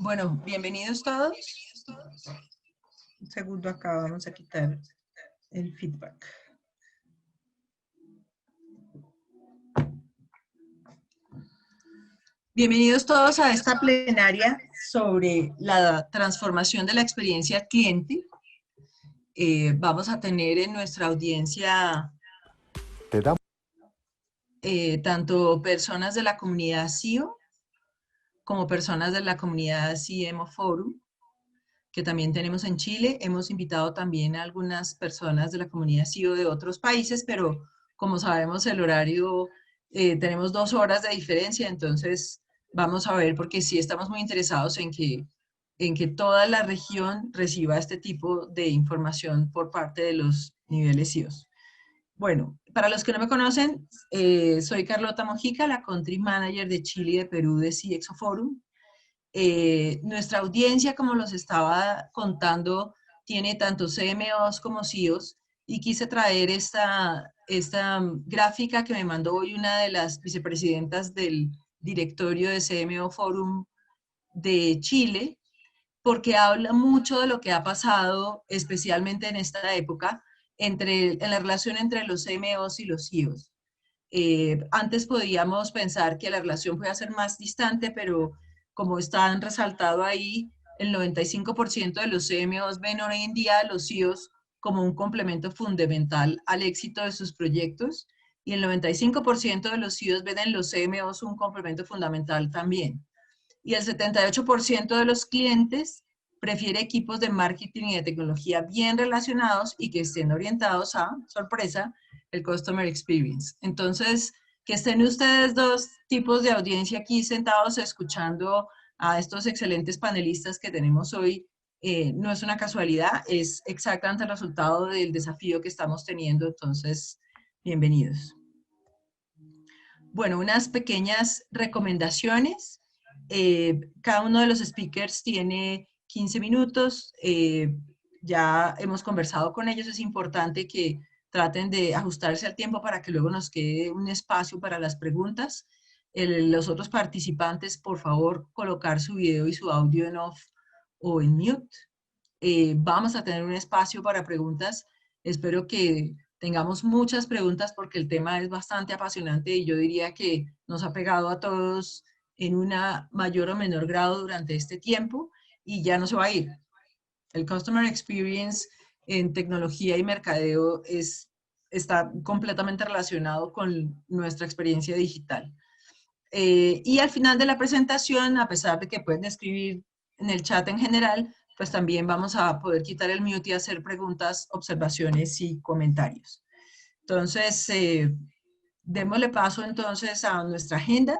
Bueno, bienvenidos todos. Un segundo acá, vamos a quitar el feedback. Bienvenidos todos a esta plenaria sobre la transformación de la experiencia al cliente. Vamos a tener en nuestra audiencia tanto personas de la comunidad CIO como personas de la comunidad CMO Forum, que también tenemos en Chile. Hemos invitado también a algunas personas de la comunidad CIO de otros países, pero como sabemos el horario, tenemos 2 horas de diferencia, entonces vamos a ver, porque sí estamos muy interesados en que toda la región reciba este tipo de información por parte de los niveles CIOs. Bueno, para los que no me conocen, soy Carlota Mojica, la Country Manager de Chile y de Perú de CXO Forum. Nuestra audiencia, como los estaba contando, tiene tanto CMOs como CIOs, y quise traer esta gráfica que me mandó hoy una de las vicepresidentas del directorio de CMO Forum de Chile, porque habla mucho de lo que ha pasado, especialmente en esta época, en la relación entre los CMOs y los CIOs. Antes podíamos pensar que la relación podía ser más distante, pero como están resaltado ahí, el 95% de los CMOs ven hoy en día a los CIOs como un complemento fundamental al éxito de sus proyectos, y el 95% de los CIOs ven en los CMOs un complemento fundamental también. Y el 78% de los clientes prefiere equipos de marketing y de tecnología bien relacionados y que estén orientados a, sorpresa, el Customer Experience. Entonces, que estén ustedes dos tipos de audiencia aquí sentados escuchando a estos excelentes panelistas que tenemos hoy, no es una casualidad, es exactamente el resultado del desafío que estamos teniendo. Entonces, bienvenidos. Bueno, unas pequeñas recomendaciones. Cada uno de los speakers tiene 15 minutos. Ya hemos conversado con ellos. Es importante que traten de ajustarse al tiempo para que luego nos quede un espacio para las preguntas. Los otros participantes, por favor, colocar su video y su audio en off o en mute. Vamos a tener un espacio para preguntas. Espero que tengamos muchas preguntas porque el tema es bastante apasionante y yo diría que nos ha pegado a todos en una mayor o menor grado durante este tiempo, y ya no se va a ir. El Customer Experience en tecnología y mercadeo está completamente relacionado con nuestra experiencia digital. Y al final de la presentación, a pesar de que pueden escribir en el chat en general, pues también vamos a poder quitar el mute y hacer preguntas, observaciones y comentarios. Entonces, démosle paso entonces a nuestra agenda.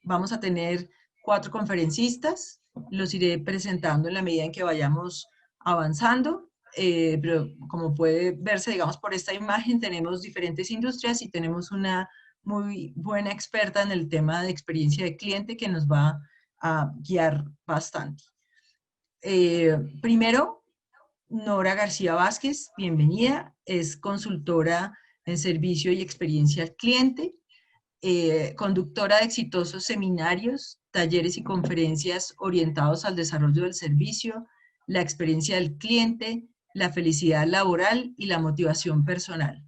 Vamos a tener 4 conferencistas, los iré presentando en la medida en que vayamos avanzando, pero como puede verse, digamos, por esta imagen, tenemos diferentes industrias y tenemos una muy buena experta en el tema de experiencia de cliente que nos va a guiar bastante. Primero, Nora García Vázquez, bienvenida, es consultora en servicio y experiencia al cliente, conductora de exitosos seminarios, talleres y conferencias orientados al desarrollo del servicio, la experiencia del cliente, la felicidad laboral y la motivación personal.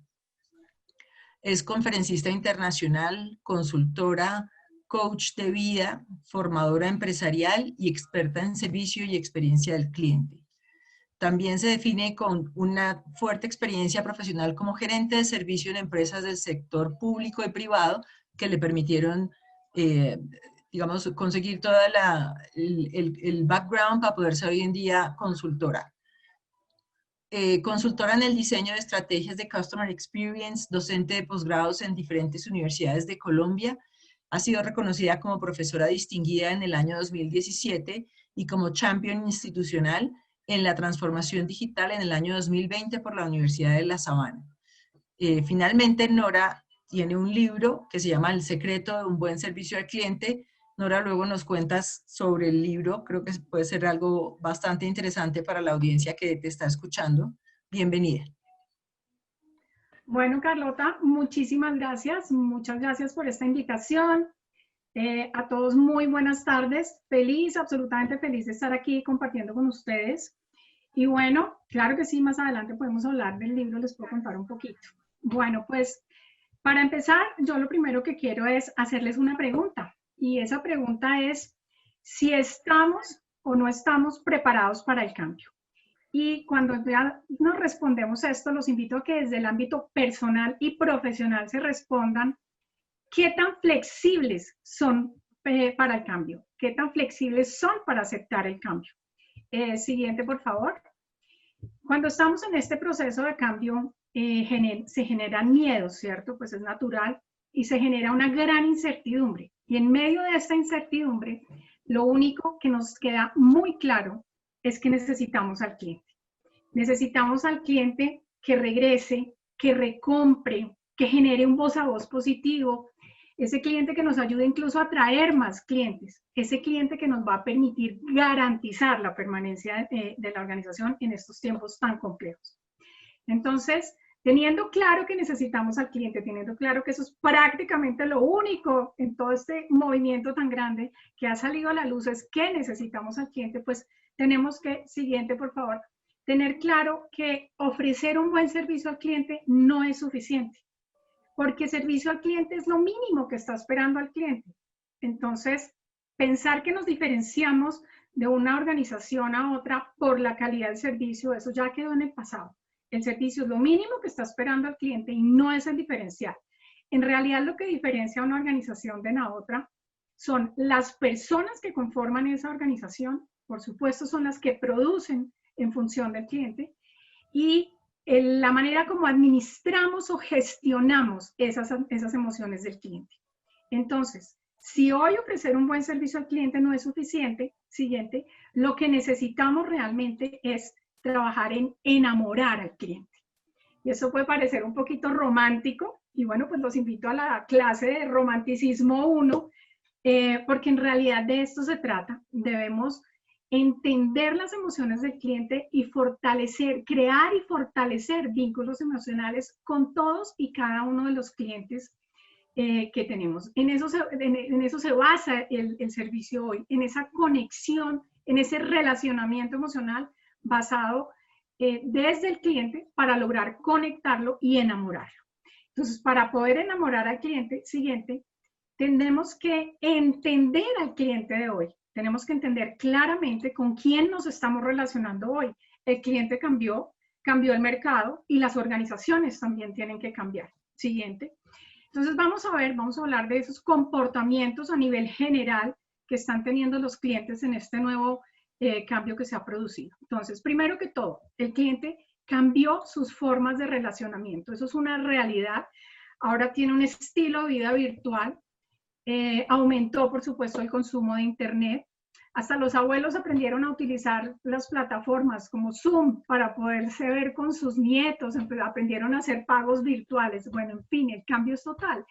Es conferencista internacional, consultora, coach de vida, formadora empresarial y experta en servicio y experiencia del cliente. También se define con una fuerte experiencia profesional como gerente de servicio en empresas del sector público y privado que le permitieron, digamos, conseguir todo el background para poder ser hoy en día consultora. Consultora en el diseño de estrategias de Customer Experience, docente de posgrados en diferentes universidades de Colombia. Ha sido reconocida como profesora distinguida en el año 2017 y como champion institucional en la transformación digital en el año 2020 por la Universidad de La Sabana. Finalmente, Nora tiene un libro que se llama El secreto de un buen servicio al cliente. Nora, luego nos cuentas sobre el libro. Creo que puede ser algo bastante interesante para la audiencia que te está escuchando. Bienvenida. Bueno, Carlota, muchísimas gracias. Muchas gracias por esta invitación. A todos muy buenas tardes. Feliz, absolutamente feliz de estar aquí compartiendo con ustedes. Y bueno, claro que sí, más adelante podemos hablar del libro, les puedo contar un poquito. Bueno, pues para empezar, yo lo primero que quiero es hacerles una pregunta. Y esa pregunta es si estamos o no estamos preparados para el cambio. Y cuando ya nos respondemos a esto, los invito a que desde el ámbito personal y profesional se respondan qué tan flexibles son para el cambio, qué tan flexibles son para aceptar el cambio. Siguiente, por favor. Cuando estamos en este proceso de cambio, se generan miedos, ¿cierto? Pues es natural y se genera una gran incertidumbre. Y en medio de esta incertidumbre, lo único que nos queda muy claro es que necesitamos al cliente. Necesitamos al cliente que regrese, que recompre, que genere un voz a voz positivo, ese cliente que nos ayude incluso a atraer más clientes, ese cliente que nos va a permitir garantizar la permanencia de la organización en estos tiempos tan complejos. Entonces, teniendo claro que necesitamos al cliente, teniendo claro que eso es prácticamente lo único en todo este movimiento tan grande que ha salido a la luz, es que necesitamos al cliente, pues tenemos que, siguiente por favor, tener claro que ofrecer un buen servicio al cliente no es suficiente, porque servicio al cliente es lo mínimo que está esperando al cliente. Entonces, pensar que nos diferenciamos de una organización a otra por la calidad del servicio, eso ya quedó en el pasado. El servicio es lo mínimo que está esperando al cliente y no es el diferencial. En realidad, lo que diferencia a una organización de la otra son las personas que conforman esa organización, por supuesto, son las que producen en función del cliente, y la manera como administramos o gestionamos esas emociones del cliente. Entonces, si hoy ofrecer un buen servicio al cliente no es suficiente, siguiente, lo que necesitamos realmente es trabajar en enamorar al cliente. Y eso puede parecer un poquito romántico, y bueno, pues los invito a la clase de Romanticismo 1, porque en realidad de esto se trata. Debemos entender las emociones del cliente y fortalecer, crear y fortalecer vínculos emocionales con todos y cada uno de los clientes que tenemos. En eso se basa el servicio hoy, en esa conexión, en ese relacionamiento emocional basado desde el cliente para lograr conectarlo y enamorarlo. Entonces, para poder enamorar al cliente, siguiente, tenemos que entender al cliente de hoy. Tenemos que entender claramente con quién nos estamos relacionando hoy. El cliente cambió el mercado y las organizaciones también tienen que cambiar. Siguiente. Entonces vamos a hablar de esos comportamientos a nivel general que están teniendo los clientes en este nuevo cambio que se ha producido. Entonces, primero que todo, el cliente cambió sus formas de relacionamiento. Eso es una realidad. Ahora tiene un estilo de vida virtual. Aumentó, por supuesto, el consumo de Internet. Hasta los abuelos aprendieron a utilizar las plataformas como Zoom para poderse ver con sus nietos, aprendieron a hacer pagos virtuales. Bueno, en fin, el cambio es total.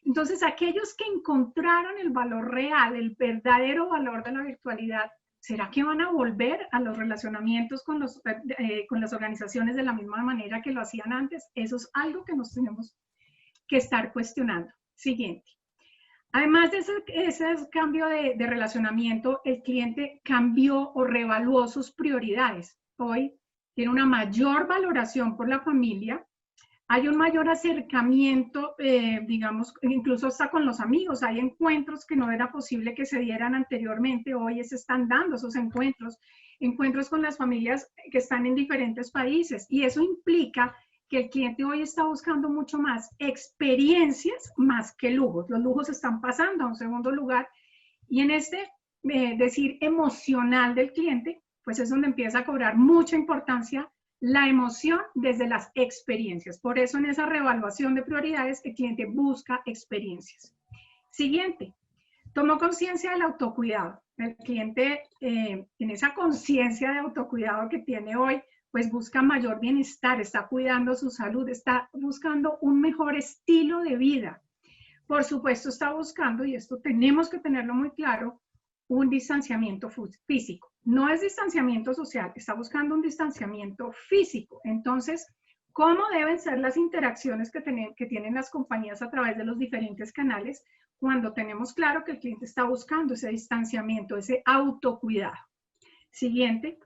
Entonces, aquellos que encontraron el valor real, el verdadero valor de la virtualidad, ¿será que van a volver a los relacionamientos con las organizaciones de la misma manera que lo hacían antes? Eso es algo que nos tenemos que estar cuestionando. Siguiente. Además de ese cambio de relacionamiento, el cliente cambió o reevaluó sus prioridades. Hoy tiene una mayor valoración por la familia, hay un mayor acercamiento, digamos, incluso hasta con los amigos. Hay encuentros que no era posible que se dieran anteriormente, hoy se están dando esos encuentros con las familias que están en diferentes países, y eso implica que el cliente hoy está buscando mucho más experiencias más que lujos. Los lujos están pasando a un segundo lugar, y en este decir emocional del cliente, pues es donde empieza a cobrar mucha importancia la emoción desde las experiencias. Por eso en esa reevaluación de prioridades el cliente busca experiencias. Siguiente, tomó conciencia del autocuidado. El cliente en esa conciencia de autocuidado que tiene hoy, pues busca mayor bienestar, está cuidando su salud, está buscando un mejor estilo de vida. Por supuesto está buscando, y esto tenemos que tenerlo muy claro, un distanciamiento físico. No es distanciamiento social, está buscando un distanciamiento físico. Entonces, ¿cómo deben ser las interacciones que tienen las compañías a través de los diferentes canales? cuando tenemos claro que el cliente está buscando ese distanciamiento, ese autocuidado. Siguiente.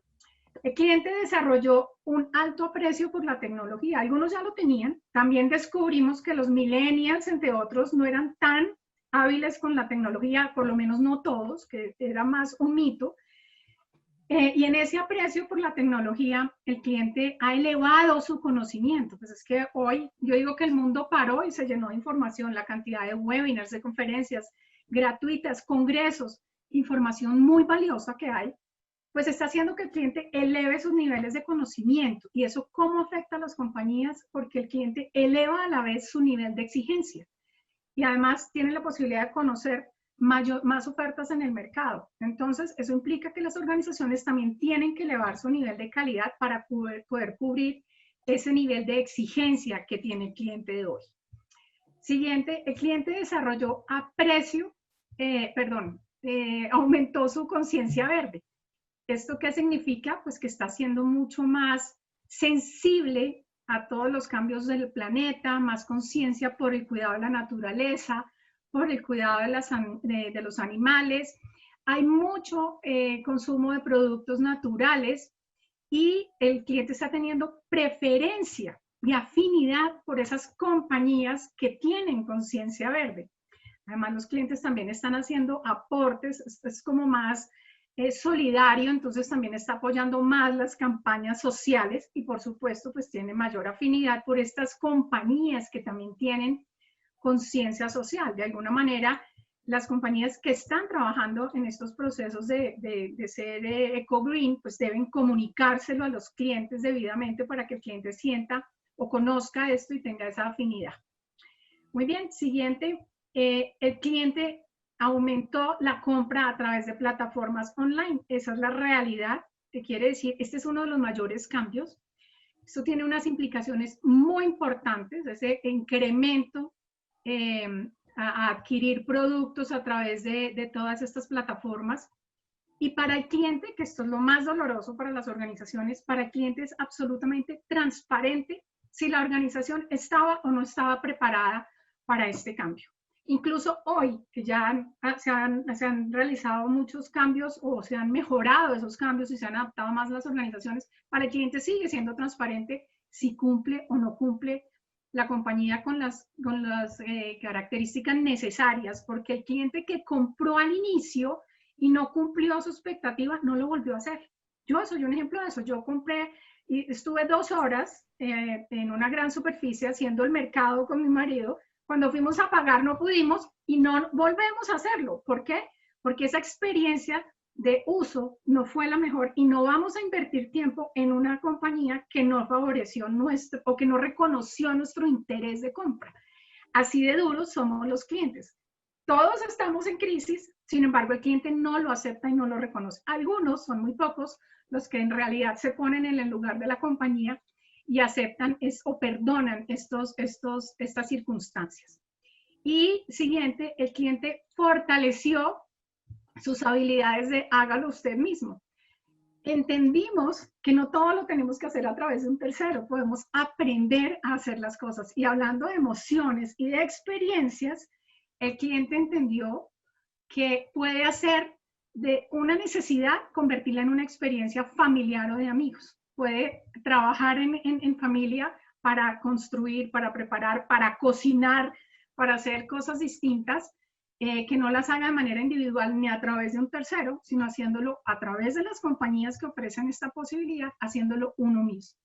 El cliente desarrolló un alto aprecio por la tecnología. Algunos ya lo tenían. También descubrimos que los millennials, entre otros, no eran tan hábiles con la tecnología, por lo menos no todos, que era más un mito. Y en ese aprecio por la tecnología, el cliente ha elevado su conocimiento. Pues es que hoy yo digo que el mundo paró y se llenó de información, la cantidad de webinars, de conferencias gratuitas, congresos, información muy valiosa que hay, pues está haciendo que el cliente eleve sus niveles de conocimiento. ¿Y eso cómo afecta a las compañías? Porque el cliente eleva a la vez su nivel de exigencia y además tiene la posibilidad de conocer más ofertas en el mercado. Entonces, eso implica que las organizaciones también tienen que elevar su nivel de calidad para poder cubrir ese nivel de exigencia que tiene el cliente de hoy. Siguiente, el cliente desarrolló aumentó su conciencia verde. ¿Esto qué significa? Pues que está siendo mucho más sensible a todos los cambios del planeta, más conciencia por el cuidado de la naturaleza, por el cuidado de los animales. Hay mucho consumo de productos naturales y el cliente está teniendo preferencia y afinidad por esas compañías que tienen conciencia verde. Además, los clientes también están haciendo aportes, es como más solidario, entonces también está apoyando más las campañas sociales y por supuesto pues tiene mayor afinidad por estas compañías que también tienen conciencia social. De alguna manera, las compañías que están trabajando en estos procesos de ser eco-green, pues deben comunicárselo a los clientes debidamente para que el cliente sienta o conozca esto y tenga esa afinidad. Muy bien, siguiente, el cliente aumentó la compra a través de plataformas online. Esa es la realidad, que quiere decir, este es uno de los mayores cambios. Esto tiene unas implicaciones muy importantes, ese incremento a adquirir productos a través de todas estas plataformas. Y para el cliente, que esto es lo más doloroso para las organizaciones, para el cliente es absolutamente transparente si la organización estaba o no estaba preparada para este cambio. Incluso hoy, que ya se han realizado muchos cambios o se han mejorado esos cambios y se han adaptado más las organizaciones, para el cliente sigue siendo transparente si cumple o no cumple la compañía con las características necesarias, porque el cliente que compró al inicio y no cumplió su expectativa, no lo volvió a hacer. Yo soy un ejemplo de eso. Yo compré y estuve 2 horas en una gran superficie haciendo el mercado con mi marido. Cuando fuimos a pagar no pudimos y no volvemos a hacerlo. ¿Por qué? Porque esa experiencia de uso no fue la mejor y no vamos a invertir tiempo en una compañía que no favoreció nuestro o que no reconoció nuestro interés de compra. Así de duros somos los clientes. Todos estamos en crisis, sin embargo el cliente no lo acepta y no lo reconoce. Algunos, son muy pocos, los que en realidad se ponen en el lugar de la compañía y aceptan o perdonan estas circunstancias. Y siguiente, el cliente fortaleció sus habilidades de hágalo usted mismo. Entendimos que no todo lo tenemos que hacer a través de un tercero, podemos aprender a hacer las cosas. Y hablando de emociones y de experiencias, el cliente entendió que puede hacer de una necesidad convertirla en una experiencia familiar o de amigos. Puede trabajar en familia para construir, para preparar, para cocinar, para hacer cosas distintas que no las haga de manera individual ni a través de un tercero, sino haciéndolo a través de las compañías que ofrecen esta posibilidad, haciéndolo uno mismo.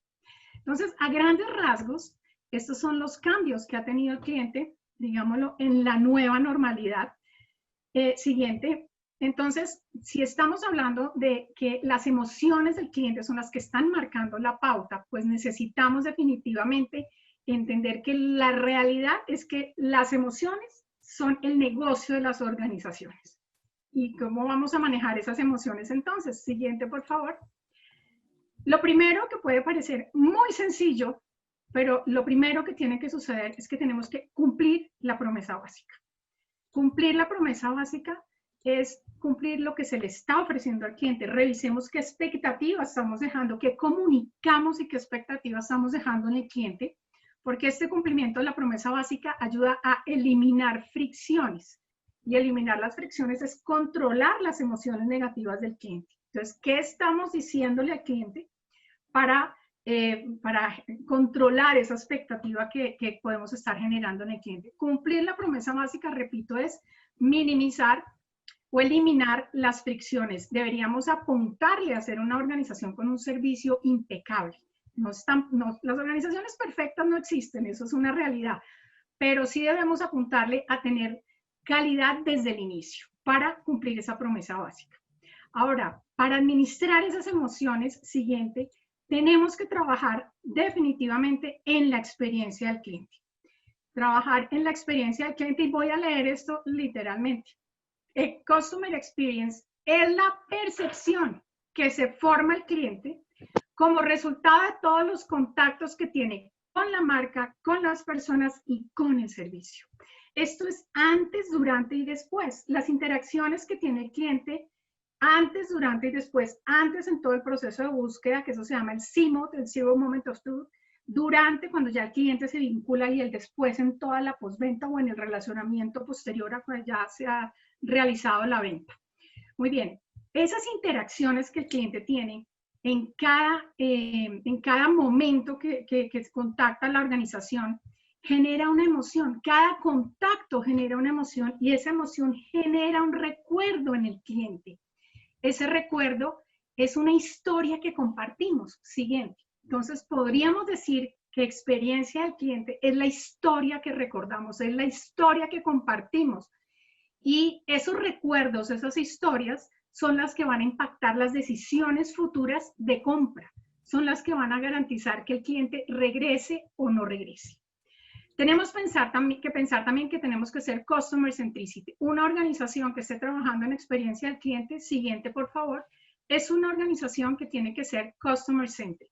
Entonces, a grandes rasgos, estos son los cambios que ha tenido el cliente, digámoslo, en la nueva normalidad. Siguiente. Entonces, si estamos hablando de que las emociones del cliente son las que están marcando la pauta, pues necesitamos definitivamente entender que la realidad es que las emociones son el negocio de las organizaciones. ¿Y cómo vamos a manejar esas emociones entonces? Siguiente, por favor. Lo primero que puede parecer muy sencillo, pero lo primero que tiene que suceder es que tenemos que cumplir la promesa básica. Cumplir la promesa básica es cumplir lo que se le está ofreciendo al cliente. Revisemos qué expectativas estamos dejando, qué comunicamos y qué expectativas estamos dejando en el cliente, porque este cumplimiento de la promesa básica ayuda a eliminar fricciones. Y eliminar las fricciones es controlar las emociones negativas del cliente. Entonces, ¿qué estamos diciéndole al cliente para controlar esa expectativa que podemos estar generando en el cliente? Cumplir la promesa básica, repito, es minimizar o eliminar las fricciones. Deberíamos apuntarle a ser una organización con un servicio impecable. Las organizaciones perfectas no existen, eso es una realidad, pero sí debemos apuntarle a tener calidad desde el inicio para cumplir esa promesa básica. Ahora, para administrar esas emociones, siguiente, tenemos que trabajar definitivamente en la experiencia del cliente. Trabajar en la experiencia del cliente, y voy a leer esto literalmente. El Customer Experience es la percepción que se forma el cliente como resultado de todos los contactos que tiene con la marca, con las personas y con el servicio. Esto es antes, durante y después. Las interacciones que tiene el cliente antes, durante y después. Antes en todo el proceso de búsqueda, que eso se llama el CMOT, el Zero Moment of Truth. Durante, cuando ya el cliente se vincula, y el después en toda la postventa o en el relacionamiento posterior a cuando ya se ha realizado la venta. Muy bien, esas interacciones que el cliente tiene en cada momento que contacta a la organización genera una emoción. Cada contacto genera una emoción y esa emoción genera un recuerdo en el cliente. Ese recuerdo es una historia que compartimos. Siguiente. Entonces, podríamos decir que experiencia del cliente es la historia que recordamos, es la historia que compartimos. Y esos recuerdos, esas historias, son las que van a impactar las decisiones futuras de compra. Son las que van a garantizar que el cliente regrese o no regrese. Tenemos que pensar también que tenemos que ser Customer Centricity. Una organización que esté trabajando en experiencia del cliente, siguiente por favor, es una organización que tiene que ser Customer Centric.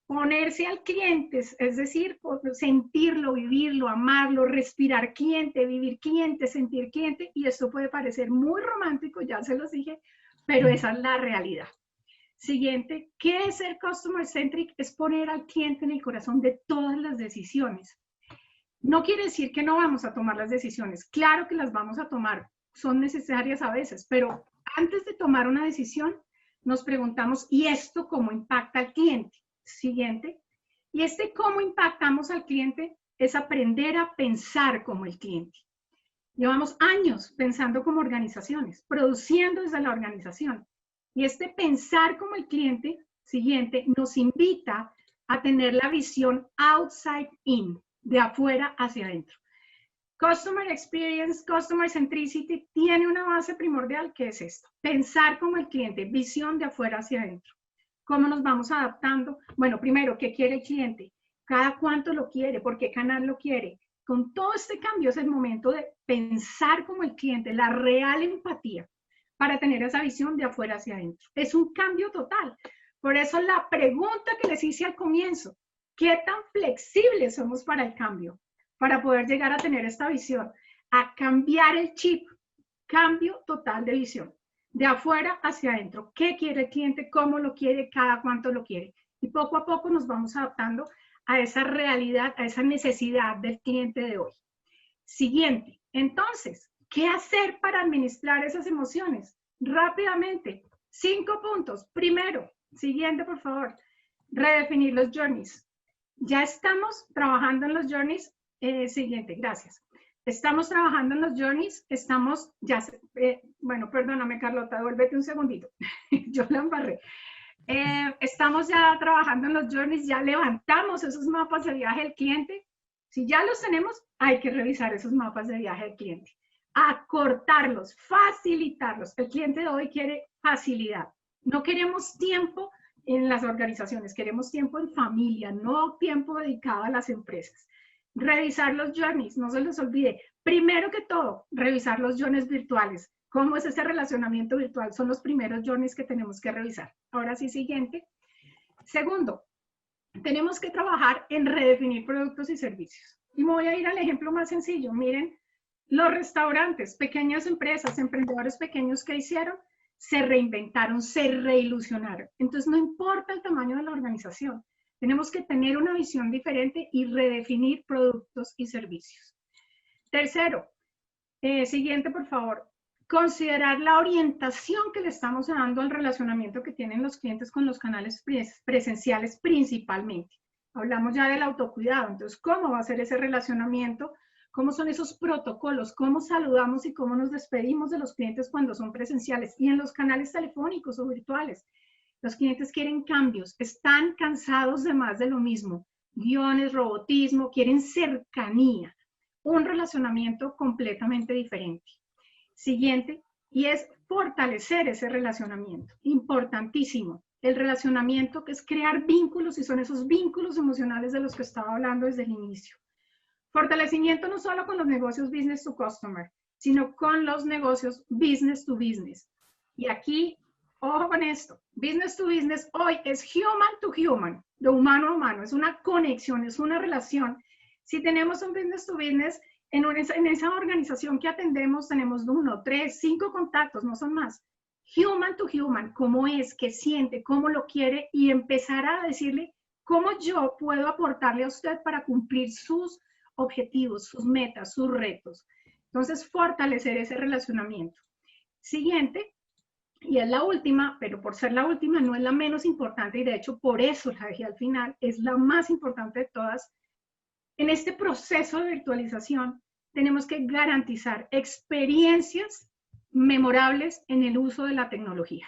Ponerse al cliente, es decir, sentirlo, vivirlo, amarlo, respirar cliente, vivir cliente, sentir cliente, y esto puede parecer muy romántico, ya se los dije, pero esa es la realidad. Siguiente, ¿qué es ser Customer Centric? Es poner al cliente en el corazón de todas las decisiones. No quiere decir que no vamos a tomar las decisiones, claro que las vamos a tomar, son necesarias a veces, pero antes de tomar una decisión, nos preguntamos, ¿y esto cómo impacta al cliente? Siguiente. Y cómo impactamos al cliente es aprender a pensar como el cliente. Llevamos años pensando como organizaciones, produciendo desde la organización. Y pensar como el cliente, siguiente, nos invita a tener la visión outside in, de afuera hacia adentro. Customer Experience, Customer Centricity tiene una base primordial que es esto, pensar como el cliente, visión de afuera hacia adentro. ¿Cómo nos vamos adaptando? Bueno, primero, ¿qué quiere el cliente? ¿Cada cuánto lo quiere? ¿Por qué canal lo quiere? Con todo este cambio es el momento de pensar como el cliente, la real empatía para tener esa visión de afuera hacia adentro. Es un cambio total. Por eso la pregunta que les hice al comienzo, ¿qué tan flexibles somos para el cambio? Para poder llegar a tener esta visión, a cambiar el chip, cambio total de visión. De afuera hacia adentro. ¿Qué quiere el cliente? ¿Cómo lo quiere? ¿Cada cuánto lo quiere? Y poco a poco nos vamos adaptando a esa realidad, a esa necesidad del cliente de hoy. Siguiente. Entonces, ¿qué hacer para administrar esas emociones? Rápidamente. 5 puntos. Primero, siguiente, por favor. Redefinir los journeys. Ya estamos trabajando en los journeys. Siguiente, gracias. Estamos trabajando en los journeys, bueno, perdóname Carlota, devuélvete un segundito, yo la embarré. Estamos ya trabajando en los journeys, ya levantamos esos mapas de viaje del cliente. Si ya los tenemos, hay que revisar esos mapas de viaje del cliente. Acortarlos, facilitarlos. El cliente de hoy quiere facilidad. No queremos tiempo en las organizaciones, queremos tiempo en familia, no tiempo dedicado a las empresas. Revisar los journeys, no se les olvide. Primero que todo, revisar los journeys virtuales. ¿Cómo es ese relacionamiento virtual? Son los primeros journeys que tenemos que revisar. Ahora sí, siguiente. Segundo, tenemos que trabajar en redefinir productos y servicios. Y me voy a ir al ejemplo más sencillo. Miren, los restaurantes, pequeñas empresas, emprendedores pequeños que hicieron, se reinventaron, se reilusionaron. Entonces, no importa el tamaño de la organización. Tenemos que tener una visión diferente y redefinir productos y servicios. Tercero, Siguiente, por favor. Considerar la orientación que le estamos dando al relacionamiento que tienen los clientes con los canales presenciales principalmente. Hablamos ya del autocuidado, entonces, ¿cómo va a ser ese relacionamiento? ¿Cómo son esos protocolos? ¿Cómo saludamos y cómo nos despedimos de los clientes cuando son presenciales? Y en los canales telefónicos o virtuales. Los clientes quieren cambios, están cansados de más de lo mismo. Guiones, robotismo, quieren cercanía, un relacionamiento completamente diferente. Siguiente, y es fortalecer ese relacionamiento, importantísimo. El relacionamiento que es crear vínculos y son esos vínculos emocionales de los que estaba hablando desde el inicio. Fortalecimiento no solo con los negocios business to customer, sino con los negocios business to business. Y aquí, ojo con esto, business to business hoy es human to human, de humano a humano, es una conexión, es una relación. Si tenemos un business to business, en esa organización que atendemos tenemos 1, 3, 5 contactos, no son más. Human to human, cómo es, qué siente, cómo lo quiere y empezar a decirle cómo yo puedo aportarle a usted para cumplir sus objetivos, sus metas, sus retos. Entonces, fortalecer ese relacionamiento. Siguiente, y es la última, pero por ser la última no es la menos importante y de hecho por eso la dejé al final, es la más importante de todas. En este proceso de virtualización tenemos que garantizar experiencias memorables en el uso de la tecnología.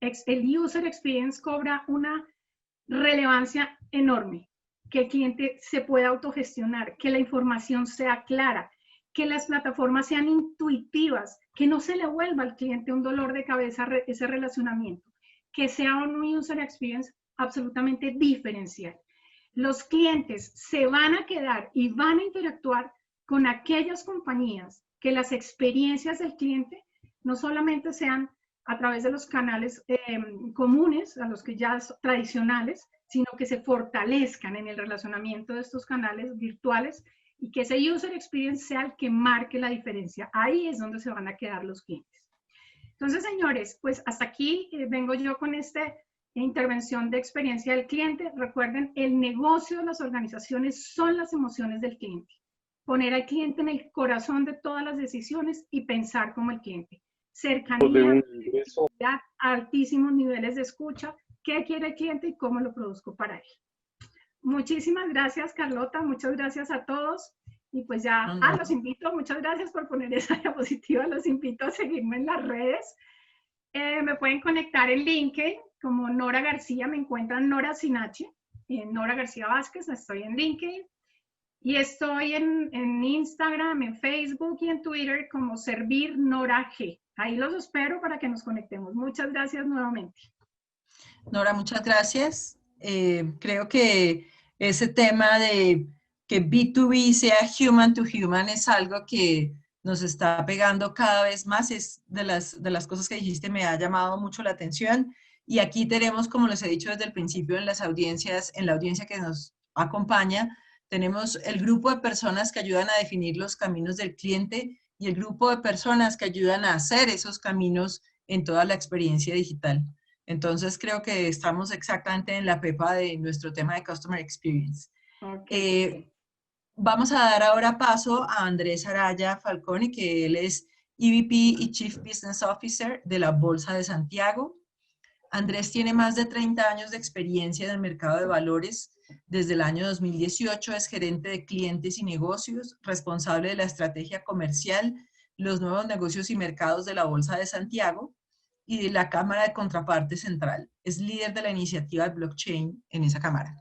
El user experience cobra una relevancia enorme, que el cliente se pueda autogestionar, que la información sea clara, que las plataformas sean intuitivas, que no se le vuelva al cliente un dolor de cabeza ese relacionamiento, que sea un user experience absolutamente diferencial. Los clientes se van a quedar y van a interactuar con aquellas compañías que las experiencias del cliente no solamente sean a través de los canales comunes, a los que ya son tradicionales, sino que se fortalezcan en el relacionamiento de estos canales virtuales y que ese user experience sea el que marque la diferencia. Ahí es donde se van a quedar los clientes. Entonces, señores, pues hasta aquí vengo yo con esta intervención de experiencia del cliente. Recuerden, el negocio de las organizaciones son las emociones del cliente. Poner al cliente en el corazón de todas las decisiones y pensar como el cliente. Cercanía, altísimos niveles de escucha, qué quiere el cliente y cómo lo produzco para él. Muchísimas gracias, Carlota. Muchas gracias a todos. Y pues ya, los invito, muchas gracias por poner esa diapositiva, los invito a seguirme en las redes. Me pueden conectar en LinkedIn como Nora García, me encuentran Nora sin H, Nora García Vázquez, estoy en LinkedIn. Y estoy en Instagram, en Facebook y en Twitter como Servir Nora G. Ahí los espero para que nos conectemos. Muchas gracias nuevamente. Nora, muchas gracias. Creo que ese tema de que B2B sea human to human es algo que nos está pegando cada vez más. Es de las cosas que dijiste, me ha llamado mucho la atención. Y aquí tenemos, como les he dicho desde el principio en las audiencias, en la audiencia que nos acompaña, tenemos el grupo de personas que ayudan a definir los caminos del cliente y el grupo de personas que ayudan a hacer esos caminos en toda la experiencia digital. Entonces creo que estamos exactamente en la pepa de nuestro tema de Customer Experience. Okay. Vamos a dar ahora paso a Andrés Araya Falcone, que él es EVP y Chief Business Officer de la Bolsa de Santiago. Andrés tiene más de 30 años de experiencia en el mercado de valores. Desde el año 2018 es gerente de clientes y negocios, responsable de la estrategia comercial, los nuevos negocios y mercados de la Bolsa de Santiago y de la Cámara de Contraparte Central. Es líder de la iniciativa de blockchain en esa cámara.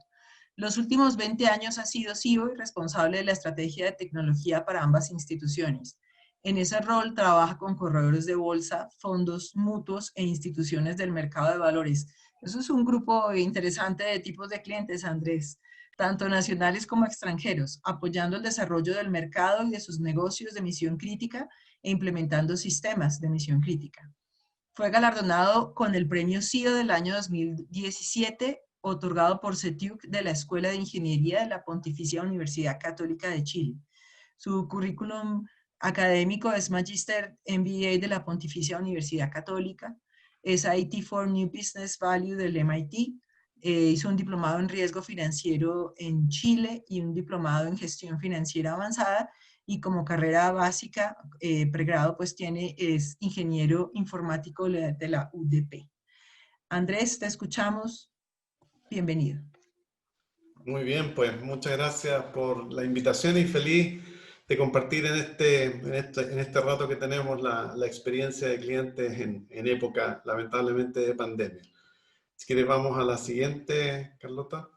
Los últimos 20 años ha sido CEO y responsable de la estrategia de tecnología para ambas instituciones. En ese rol trabaja con corredores de bolsa, fondos mutuos e instituciones del mercado de valores. Eso es un grupo interesante de tipos de clientes, Andrés, tanto nacionales como extranjeros, apoyando el desarrollo del mercado y de sus negocios de misión crítica e implementando sistemas de misión crítica. Fue galardonado con el premio CEO del año 2017, otorgado por CETIUC de la Escuela de Ingeniería de la Pontificia Universidad Católica de Chile. Su currículum académico es Magister MBA de la Pontificia Universidad Católica, es IT for New Business Value del MIT, hizo un diplomado en riesgo financiero en Chile y un diplomado en gestión financiera avanzada y como carrera básica, pregrado, pues es ingeniero informático de la UDP. Andrés, te escuchamos. Bienvenido. Muy bien, pues muchas gracias por la invitación y feliz de compartir en este rato que tenemos la experiencia de clientes en época, lamentablemente, de pandemia. Si quieres, vamos a la siguiente, Carlota.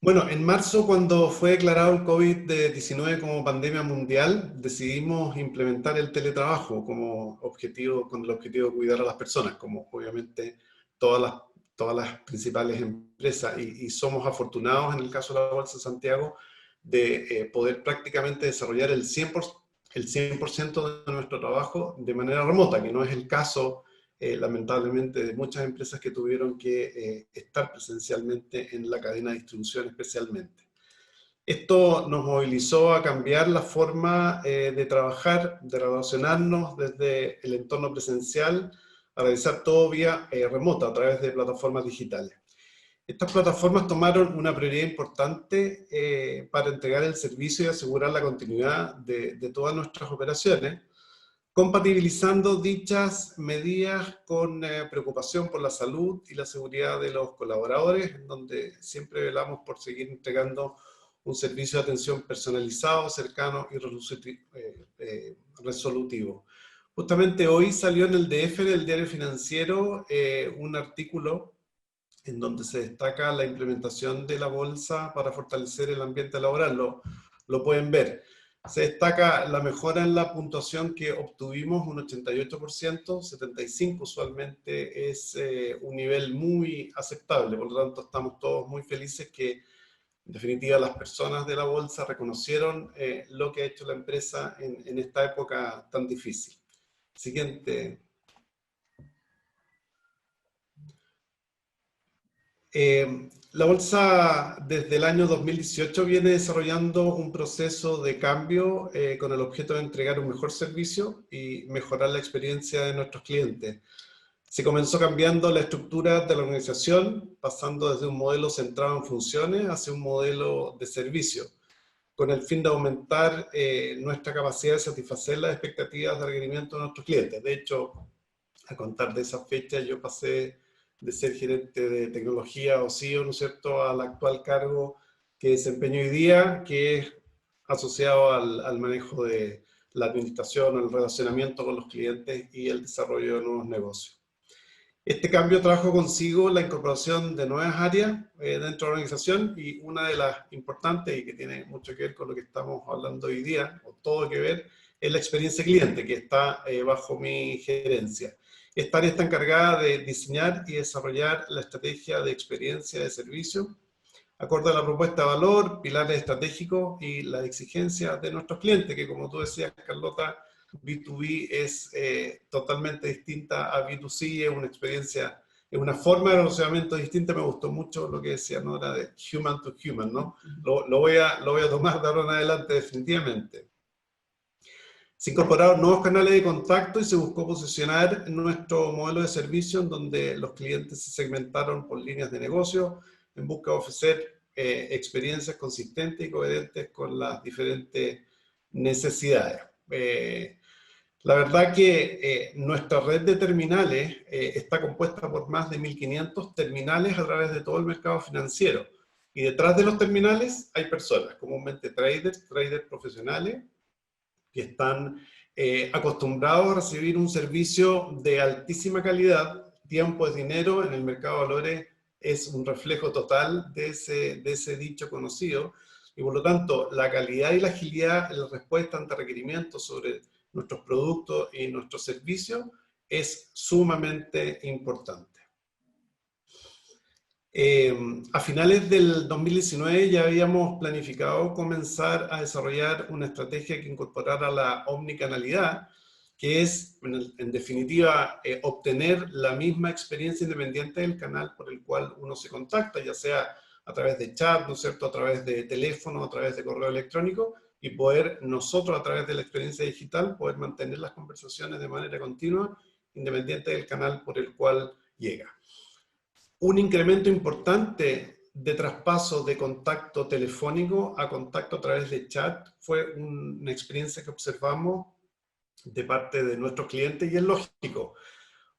Bueno, en marzo, cuando fue declarado el COVID-19 como pandemia mundial, decidimos implementar el teletrabajo como objetivo, con el objetivo de cuidar a las personas, como obviamente todas las principales empresas, y somos afortunados en el caso de la Bolsa de Santiago de poder prácticamente desarrollar el 100% de nuestro trabajo de manera remota, que no es el caso lamentablemente de muchas empresas que tuvieron que estar presencialmente en la cadena de distribución especialmente. Esto nos movilizó a cambiar la forma de trabajar, de relacionarnos desde el entorno presencial a realizar todo vía remota a través de plataformas digitales. Estas plataformas tomaron una prioridad importante para entregar el servicio y asegurar la continuidad de todas nuestras operaciones, compatibilizando dichas medidas con preocupación por la salud y la seguridad de los colaboradores, en donde siempre velamos por seguir entregando un servicio de atención personalizado, cercano y resolutivo. Justamente hoy salió en el DF, del Diario Financiero, un artículo en donde se destaca la implementación de la bolsa para fortalecer el ambiente laboral. Lo pueden ver. Se destaca la mejora en la puntuación que obtuvimos, un 88%, 75% usualmente es un nivel muy aceptable, por lo tanto estamos todos muy felices que en definitiva las personas de la bolsa reconocieron lo que ha hecho la empresa en esta época tan difícil. Siguiente. La bolsa desde el año 2018 viene desarrollando un proceso de cambio con el objeto de entregar un mejor servicio y mejorar la experiencia de nuestros clientes. Se comenzó cambiando la estructura de la organización, pasando desde un modelo centrado en funciones hacia un modelo de servicio, con el fin de aumentar nuestra capacidad de satisfacer las expectativas de requerimiento de nuestros clientes. De hecho, a contar de esa fecha, yo pasé de ser gerente de tecnología o CEO, ¿no es cierto?, al actual cargo que desempeño hoy día, que es asociado al manejo de la administración, el relacionamiento con los clientes y el desarrollo de nuevos negocios. Este cambio trajo consigo la incorporación de nuevas áreas dentro de la organización, y una de las importantes y que tiene mucho que ver con lo que estamos hablando hoy día, o todo que ver, es la experiencia cliente, que está bajo mi gerencia. Esta área está encargada de diseñar y desarrollar la estrategia de experiencia de servicio, acorde a la propuesta de valor, pilares estratégicos y las exigencias de nuestros clientes, que como tú decías, Carlota, B2B es totalmente distinta a B2C, es una experiencia, es una forma de relacionamiento distinta. Me gustó mucho lo que decía Nora de human to human, ¿no? Lo voy a tomar de ahora en adelante definitivamente. Se incorporaron nuevos canales de contacto y se buscó posicionar nuestro modelo de servicio en donde los clientes se segmentaron por líneas de negocio en busca de ofrecer experiencias consistentes y coherentes con las diferentes necesidades. La verdad que nuestra red de terminales está compuesta por más de 1.500 terminales a través de todo el mercado financiero. Y detrás de los terminales hay personas, comúnmente traders profesionales, que están acostumbrados a recibir un servicio de altísima calidad. Tiempo es dinero, en el mercado de valores es un reflejo total de ese dicho conocido, y por lo tanto la calidad y la agilidad en la respuesta ante requerimientos sobre nuestros productos y nuestros servicios es sumamente importante. A finales del 2019 ya habíamos planificado comenzar a desarrollar una estrategia que incorporara la omnicanalidad, que es, en definitiva, obtener la misma experiencia independiente del canal por el cual uno se contacta, ya sea a través de chat, ¿no es cierto?, a través de teléfono, a través de correo electrónico, y poder nosotros, a través de la experiencia digital, poder mantener las conversaciones de manera continua, independiente del canal por el cual llega. Un incremento importante de traspaso de contacto telefónico a contacto a través de chat fue una experiencia que observamos de parte de nuestros clientes y es lógico.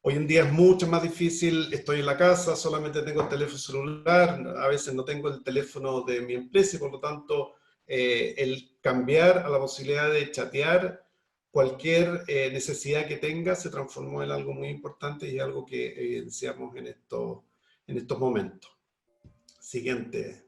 Hoy en día es mucho más difícil, estoy en la casa, solamente tengo el teléfono celular, a veces no tengo el teléfono de mi empresa y por lo tanto el cambiar a la posibilidad de chatear cualquier necesidad que tenga se transformó en algo muy importante y algo que evidenciamos en estos momentos. Siguiente.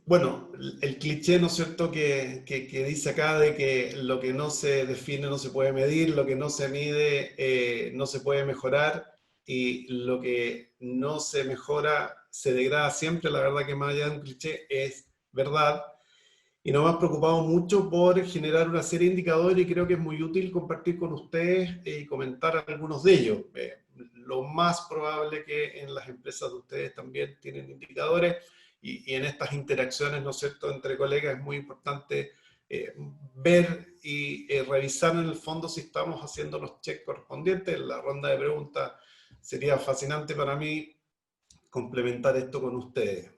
Bueno, el cliché, ¿no es cierto?, que dice acá de que lo que no se define no se puede medir, lo que no se mide no se puede mejorar y lo que no se mejora se degrada siempre. La verdad que más allá de un cliché es verdad. Y nos hemos preocupado mucho por generar una serie de indicadores y creo que es muy útil compartir con ustedes y comentar algunos de ellos. Lo más probable que en las empresas de ustedes también tienen indicadores y en estas interacciones, ¿no es cierto?, entre colegas es muy importante ver y revisar en el fondo si estamos haciendo los checks correspondientes. La ronda de preguntas sería fascinante para mí complementar esto con ustedes.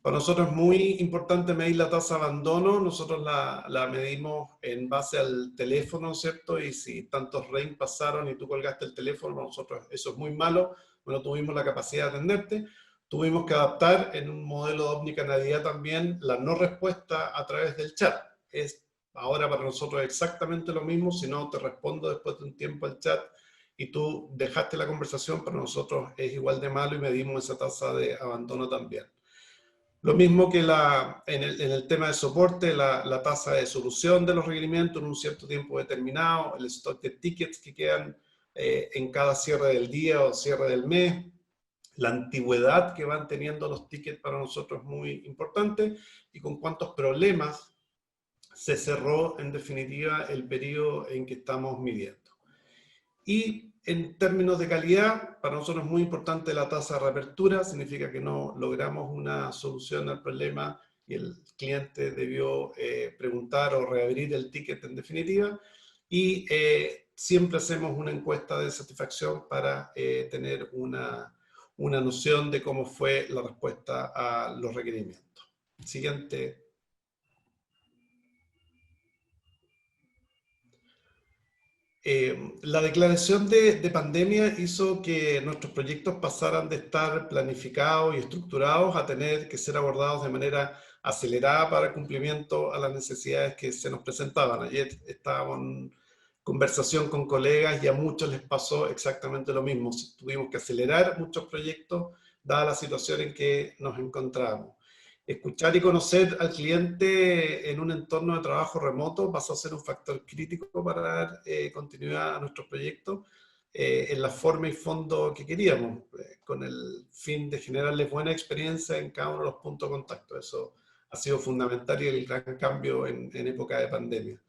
Para nosotros es muy importante medir la tasa de abandono. Nosotros la medimos en base al teléfono, ¿cierto? Y si tantos rings pasaron y tú colgaste el teléfono, para nosotros eso es muy malo. Bueno, tuvimos la capacidad de atenderte. Tuvimos que adaptar en un modelo de omnicanalidad también la no respuesta a través del chat. Es ahora para nosotros exactamente lo mismo. Si no te respondo después de un tiempo al chat y tú dejaste la conversación, para nosotros es igual de malo y medimos esa tasa de abandono también. Lo mismo que en el tema de soporte, la tasa de solución de los requerimientos en un cierto tiempo determinado, el stock de tickets que quedan en cada cierre del día o cierre del mes, la antigüedad que van teniendo los tickets para nosotros es muy importante y con cuántos problemas se cerró en definitiva el periodo en que estamos midiendo. Y en términos de calidad, para nosotros es muy importante la tasa de reapertura, significa que no logramos una solución al problema y el cliente debió preguntar o reabrir el ticket en definitiva. Y siempre hacemos una encuesta de satisfacción para tener una noción de cómo fue la respuesta a los requerimientos. Siguiente. La declaración de pandemia hizo que nuestros proyectos pasaran de estar planificados y estructurados a tener que ser abordados de manera acelerada para el cumplimiento a las necesidades que se nos presentaban. Ayer estábamos en conversación con colegas y a muchos les pasó exactamente lo mismo. Tuvimos que acelerar muchos proyectos dada la situación en que nos encontramos. Escuchar y conocer al cliente en un entorno de trabajo remoto pasó a ser un factor crítico para dar continuidad a nuestros proyectos en la forma y fondo que queríamos, con el fin de generarles buena experiencia en cada uno de los puntos de contacto. Eso ha sido fundamental y el gran cambio en época de pandemia.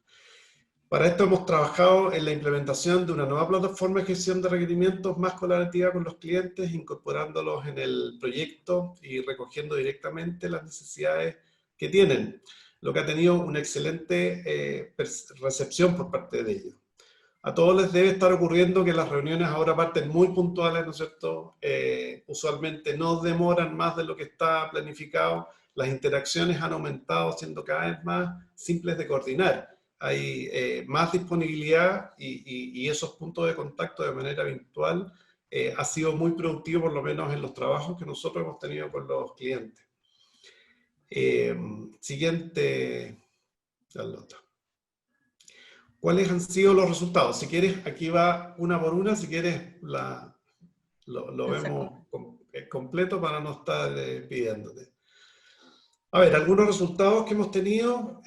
Para esto hemos trabajado en la implementación de una nueva plataforma de gestión de requerimientos más colaborativa con los clientes, incorporándolos en el proyecto y recogiendo directamente las necesidades que tienen, lo que ha tenido una excelente recepción por parte de ellos. A todos les debe estar ocurriendo que las reuniones ahora parten muy puntuales, ¿no es cierto? Usualmente no demoran más de lo que está planificado, las interacciones han aumentado siendo cada vez más simples de coordinar. Hay más disponibilidad y esos puntos de contacto de manera virtual ha sido muy productivo, por lo menos en los trabajos que nosotros hemos tenido con los clientes. Siguiente, Carlota. ¿Cuáles han sido los resultados? Si quieres, aquí va una por una, si quieres lo vemos completo para no estar pidiéndote. A ver, algunos resultados que hemos tenido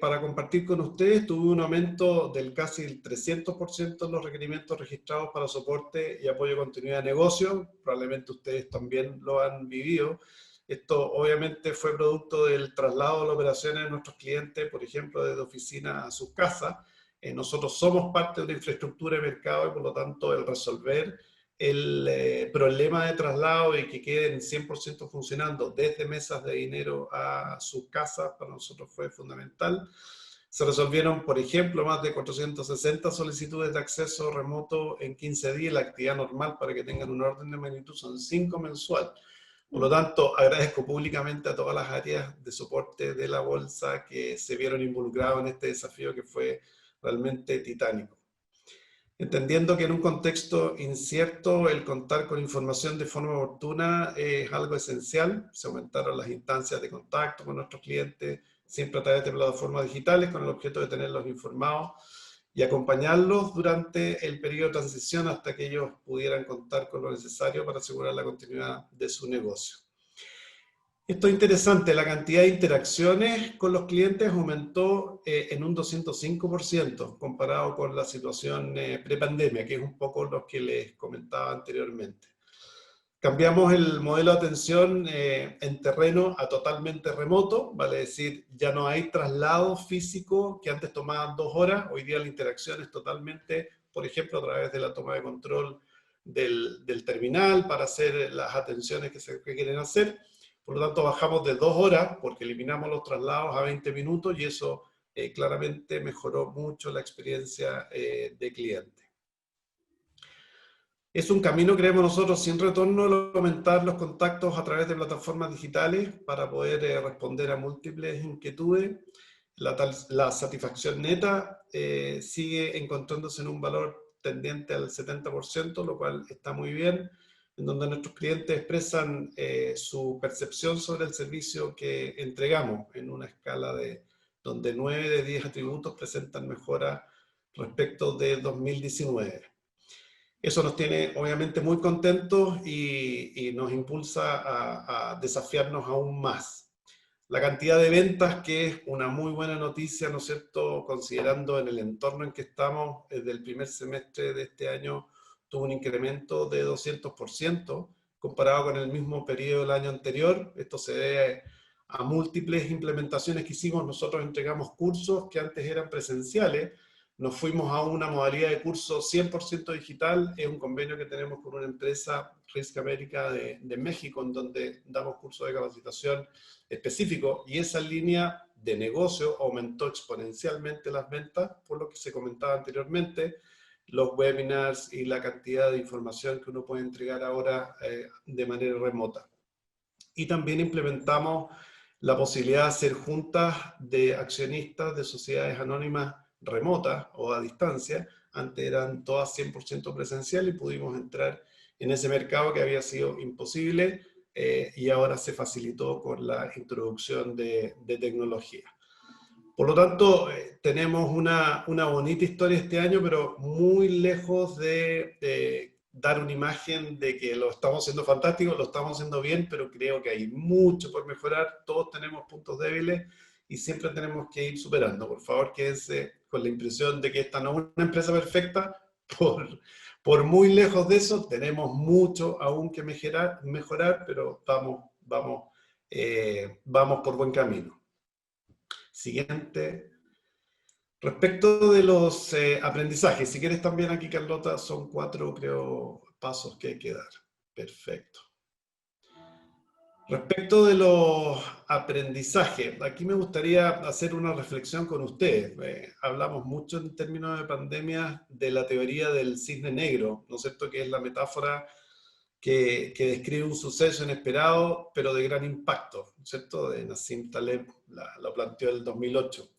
para compartir con ustedes. Tuve un aumento del casi el 300% en los requerimientos registrados para soporte y apoyo a continuidad de negocio. Probablemente ustedes también lo han vivido. Esto obviamente fue producto del traslado de las operaciones de nuestros clientes, por ejemplo, desde oficina a sus casas. Nosotros somos parte de una infraestructura de mercado y por lo tanto el resolver el problema de traslado y que queden 100% funcionando desde mesas de dinero a sus casas, para nosotros fue fundamental. Se resolvieron, por ejemplo, más de 460 solicitudes de acceso remoto en 15 días. La actividad normal, para que tengan un orden de magnitud, son 5 mensual. Por lo tanto, agradezco públicamente a todas las áreas de soporte de la bolsa que se vieron involucrados en este desafío que fue realmente titánico. Entendiendo que en un contexto incierto el contar con información de forma oportuna es algo esencial, se aumentaron las instancias de contacto con nuestros clientes, siempre a través de plataformas digitales, con el objeto de tenerlos informados y acompañarlos durante el periodo de transición hasta que ellos pudieran contar con lo necesario para asegurar la continuidad de su negocio. Esto es interesante, la cantidad de interacciones con los clientes aumentó en un 205% comparado con la situación prepandemia, que es un poco lo que les comentaba anteriormente. Cambiamos el modelo de atención en terreno a totalmente remoto, vale decir, ya no hay traslado físico que antes tomaban 2 horas, hoy día la interacción es totalmente, por ejemplo, a través de la toma de control del terminal para hacer las atenciones que se quieren hacer. Por lo tanto, bajamos de 2 horas, porque eliminamos los traslados, a 20 minutos, y eso claramente mejoró mucho la experiencia de cliente. Es un camino, creemos nosotros, sin retorno, el aumentar los contactos a través de plataformas digitales para poder responder a múltiples inquietudes. La satisfacción neta sigue encontrándose en un valor tendiente al 70%, lo cual está muy bien, en donde nuestros clientes expresan su percepción sobre el servicio que entregamos en una escala de donde 9 de 10 atributos presentan mejora respecto de 2019. Eso nos tiene obviamente muy contentos y nos impulsa a desafiarnos aún más. La cantidad de ventas, que es una muy buena noticia, ¿no es cierto?, considerando en el entorno en que estamos, desde el primer semestre de este año tuvo un incremento de 200% comparado con el mismo periodo del año anterior. Esto se debe a múltiples implementaciones que hicimos. Nosotros entregamos cursos que antes eran presenciales, nos fuimos a una modalidad de curso 100% digital. Es un convenio que tenemos con una empresa, Risk America de México, en donde damos cursos de capacitación específicos, y esa línea de negocio aumentó exponencialmente las ventas, por lo que se comentaba anteriormente, los webinars y la cantidad de información que uno puede entregar ahora de manera remota. Y también implementamos la posibilidad de hacer juntas de accionistas de sociedades anónimas remotas o a distancia. Antes eran todas 100% presencial y pudimos entrar en ese mercado que había sido imposible y ahora se facilitó con la introducción de tecnología. Por lo tanto, tenemos una bonita historia este año, pero muy lejos de dar una imagen de que lo estamos haciendo fantástico, lo estamos haciendo bien, pero creo que hay mucho por mejorar. Todos tenemos puntos débiles y siempre tenemos que ir superando. Por favor, quédense con la impresión de que esta no es una empresa perfecta. Por muy lejos de eso, tenemos mucho aún que mejorar, pero vamos por buen camino. Siguiente. Respecto de los aprendizajes, si quieres también aquí, Carlota, son 4, creo, pasos que hay que dar. Perfecto. Respecto de los aprendizajes, aquí me gustaría hacer una reflexión con ustedes. Hablamos mucho en términos de pandemia de la teoría del cisne negro, ¿no es cierto?, que es la metáfora que describe un suceso inesperado, pero de gran impacto, ¿no es cierto?, de Nassim Taleb, lo planteó en el 2008.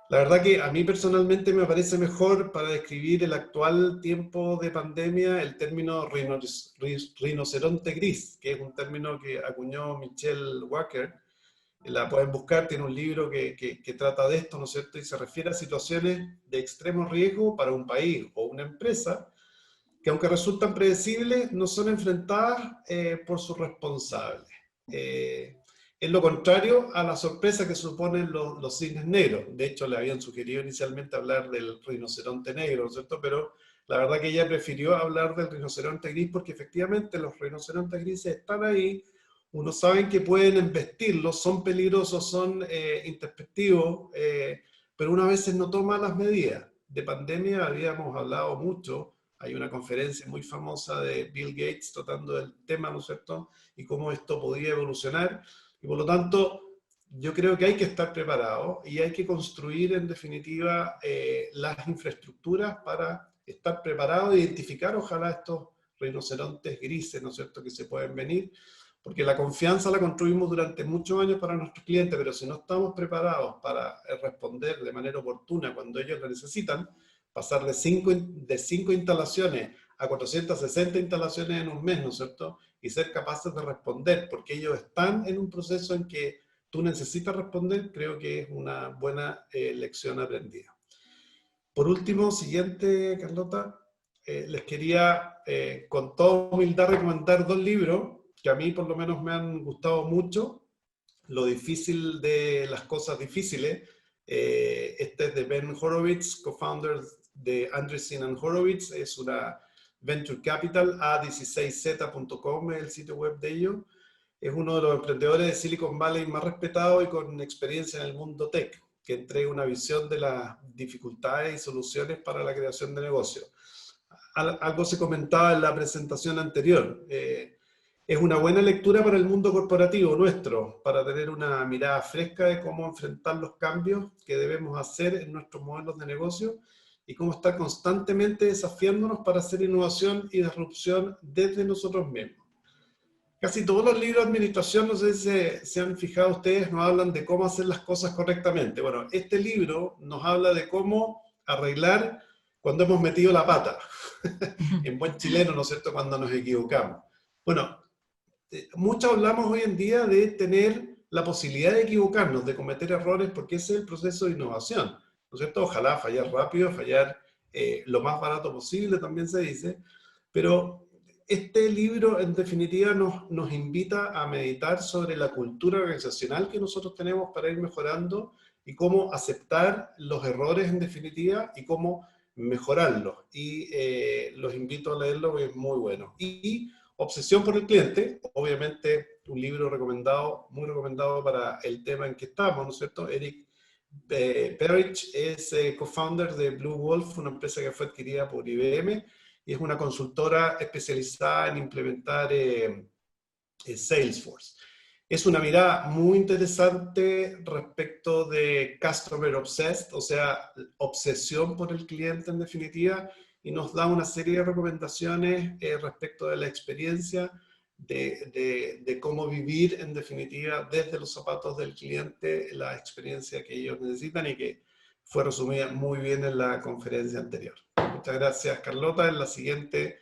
La verdad que a mí personalmente me parece mejor para describir el actual tiempo de pandemia el término rinoceronte gris, que es un término que acuñó Michelle Walker. La pueden buscar, tiene un libro que trata de esto, ¿no es cierto?, y se refiere a situaciones de extremo riesgo para un país o una empresa, que aunque resultan predecibles, no son enfrentadas por sus responsables. Es lo contrario a la sorpresa que suponen los cisnes negros. De hecho, le habían sugerido inicialmente hablar del rinoceronte negro, ¿no es cierto?, pero la verdad que ella prefirió hablar del rinoceronte gris porque efectivamente los rinocerontes grises están ahí. Uno sabe que pueden embestirlos, son peligrosos, son introspectivos, pero uno a veces no toma las medidas. De pandemia habíamos hablado mucho. Hay una conferencia muy famosa de Bill Gates tratando del tema, ¿no es cierto?, y cómo esto podía evolucionar. Y por lo tanto, yo creo que hay que estar preparado y hay que construir, en definitiva, las infraestructuras para estar preparado e identificar, ojalá, estos rinocerontes grises, ¿no es cierto?, que se pueden venir, porque la confianza la construimos durante muchos años para nuestros clientes, pero si no estamos preparados para responder de manera oportuna cuando ellos lo necesitan, pasar de 5 instalaciones a 460 instalaciones en un mes, ¿no es cierto?, y ser capaces de responder, porque ellos están en un proceso en que tú necesitas responder, creo que es una buena lección aprendida. Por último, siguiente, Carlota, les quería con toda humildad recomendar 2 libros que a mí por lo menos me han gustado mucho. Lo difícil de las cosas difíciles. Este es de Ben Horowitz, co-founder de Andreessen Horowitz, es una venture capital, a16z.com es el sitio web de ellos. Es uno de los emprendedores de Silicon Valley más respetados y con experiencia en el mundo tech, que entrega una visión de las dificultades y soluciones para la creación de negocios. Algo se comentaba en la presentación anterior. Es una buena lectura para el mundo corporativo nuestro, para tener una mirada fresca de cómo enfrentar los cambios que debemos hacer en nuestros modelos de negocio y cómo estar constantemente desafiándonos para hacer innovación y disrupción desde nosotros mismos. Casi todos los libros de administración, no sé si se han fijado ustedes, nos hablan de cómo hacer las cosas correctamente. Bueno, este libro nos habla de cómo arreglar cuando hemos metido la pata. En buen chileno, ¿no es cierto?, cuando nos equivocamos. Bueno, mucho hablamos hoy en día de tener la posibilidad de equivocarnos, de cometer errores, porque ese es el proceso de innovación, ¿no es cierto? Ojalá fallar rápido, fallar lo más barato posible, también se dice, pero este libro en definitiva nos invita a meditar sobre la cultura organizacional que nosotros tenemos para ir mejorando y cómo aceptar los errores en definitiva y cómo mejorarlos. Y los invito a leerlo porque es muy bueno. Y Obsesión por el cliente, obviamente un libro recomendado, muy recomendado para el tema en que estamos, ¿no es cierto? Eric Perich es co-founder de Blue Wolf, una empresa que fue adquirida por IBM y es una consultora especializada en implementar Salesforce. Es una mirada muy interesante respecto de Customer Obsessed, o sea, obsesión por el cliente en definitiva, y nos da una serie de recomendaciones respecto de la experiencia de cómo vivir en definitiva desde los zapatos del cliente la experiencia que ellos necesitan y que fue resumida muy bien en la conferencia anterior. Muchas gracias, Carlota. En la siguiente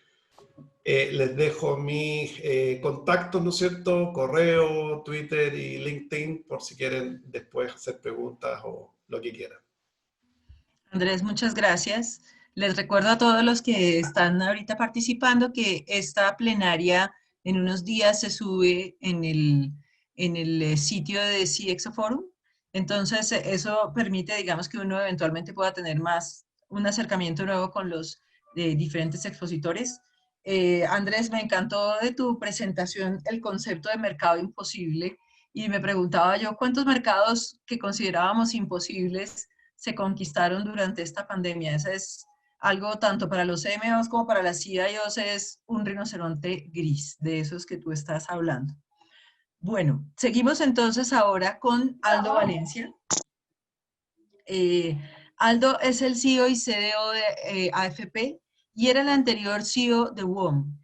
les dejo mis contactos, ¿no es cierto? Correo, Twitter y LinkedIn por si quieren después hacer preguntas o lo que quieran. Andrés, muchas gracias. Les recuerdo a todos los que están ahorita participando que esta plenaria en unos días se sube en el sitio de CXO Forum. Entonces, eso permite, digamos, que uno eventualmente pueda tener un acercamiento nuevo con los diferentes expositores. Andrés, me encantó de tu presentación el concepto de mercado imposible y me preguntaba yo cuántos mercados que considerábamos imposibles se conquistaron durante esta pandemia. Eso es algo tanto para los CMOs como para las CIOs, es un rinoceronte gris, de esos que tú estás hablando. Bueno, seguimos entonces ahora con Aldo Valencia. Aldo es el CEO y CDO de AFP y era el anterior CEO de WOM.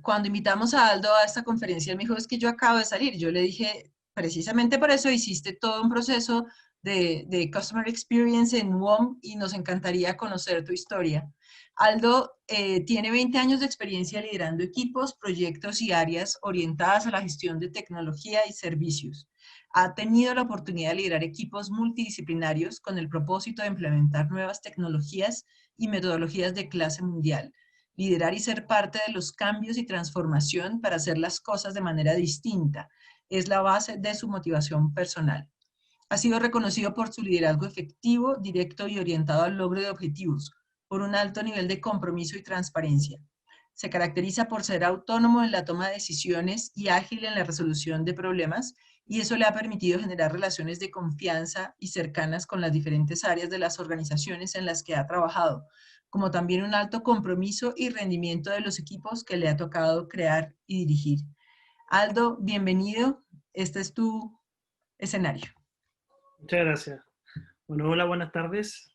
Cuando invitamos a Aldo a esta conferencia, él me dijo, es que yo acabo de salir. Yo le dije, precisamente por eso hiciste todo un proceso de Customer Experience en WOM y nos encantaría conocer tu historia. Aldo tiene 20 años de experiencia liderando equipos, proyectos y áreas orientadas a la gestión de tecnología y servicios. Ha tenido la oportunidad de liderar equipos multidisciplinarios con el propósito de implementar nuevas tecnologías y metodologías de clase mundial. Liderar y ser parte de los cambios y transformación para hacer las cosas de manera distinta es la base de su motivación personal. Ha sido reconocido por su liderazgo efectivo, directo y orientado al logro de objetivos, por un alto nivel de compromiso y transparencia. Se caracteriza por ser autónomo en la toma de decisiones y ágil en la resolución de problemas, y eso le ha permitido generar relaciones de confianza y cercanas con las diferentes áreas de las organizaciones en las que ha trabajado, como también un alto compromiso y rendimiento de los equipos que le ha tocado crear y dirigir. Aldo, bienvenido. Esta es tu escenario. Muchas gracias. Bueno, hola, buenas tardes.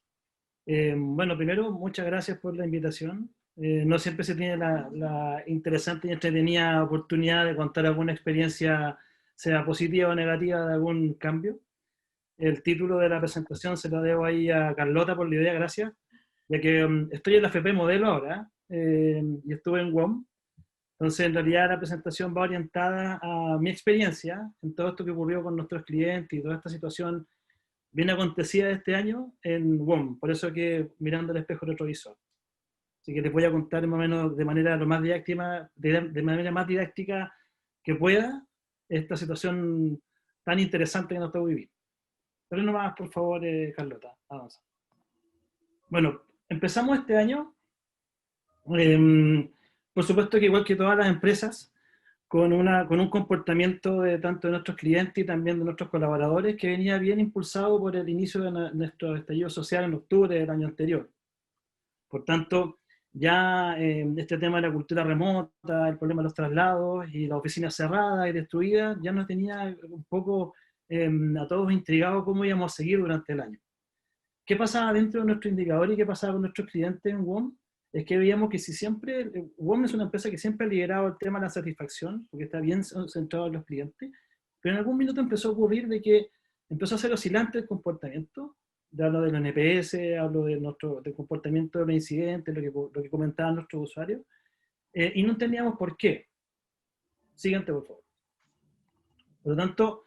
Bueno, primero, muchas gracias por la invitación. No siempre se tiene la interesante y entretenida oportunidad de contar alguna experiencia, sea positiva o negativa, de algún cambio. El título de la presentación se lo debo ahí a Carlota por la idea, gracias, ya que estoy en la FP Modelo ahora y estuve en WOM. Entonces, en realidad, la presentación va orientada a mi experiencia en todo esto que ocurrió con nuestros clientes y toda esta situación bien acontecida este año en WOM. Por eso que mirando el espejo retrovisor. Así que les voy a contar más o menos de manera lo más didáctica, de manera más didáctica que pueda, esta situación tan interesante que nos tocó vivir. Pero nomás, por favor, Carlota, avanza. Bueno, empezamos este año. Por supuesto que igual que todas las empresas, con un comportamiento de tanto de nuestros clientes y también de nuestros colaboradores que venía bien impulsado por el inicio de nuestro estallido social en octubre del año anterior. Por tanto, ya este tema de la cultura remota, el problema de los traslados y las oficinas cerradas y destruidas, ya nos tenía un poco a todos intrigados cómo íbamos a seguir durante el año. ¿Qué pasaba dentro de nuestro indicador y qué pasaba con nuestros clientes en WOM? Es que veíamos que si siempre, WOM es una empresa que siempre ha liderado el tema de la satisfacción, porque está bien centrado en los clientes, pero en algún minuto empezó a ocurrir de que empezó a ser oscilante el comportamiento. Hablo de los NPS, hablo del comportamiento de los incidentes, lo que comentaban nuestros usuarios, y no entendíamos por qué. Siguiente, por favor. Por lo tanto,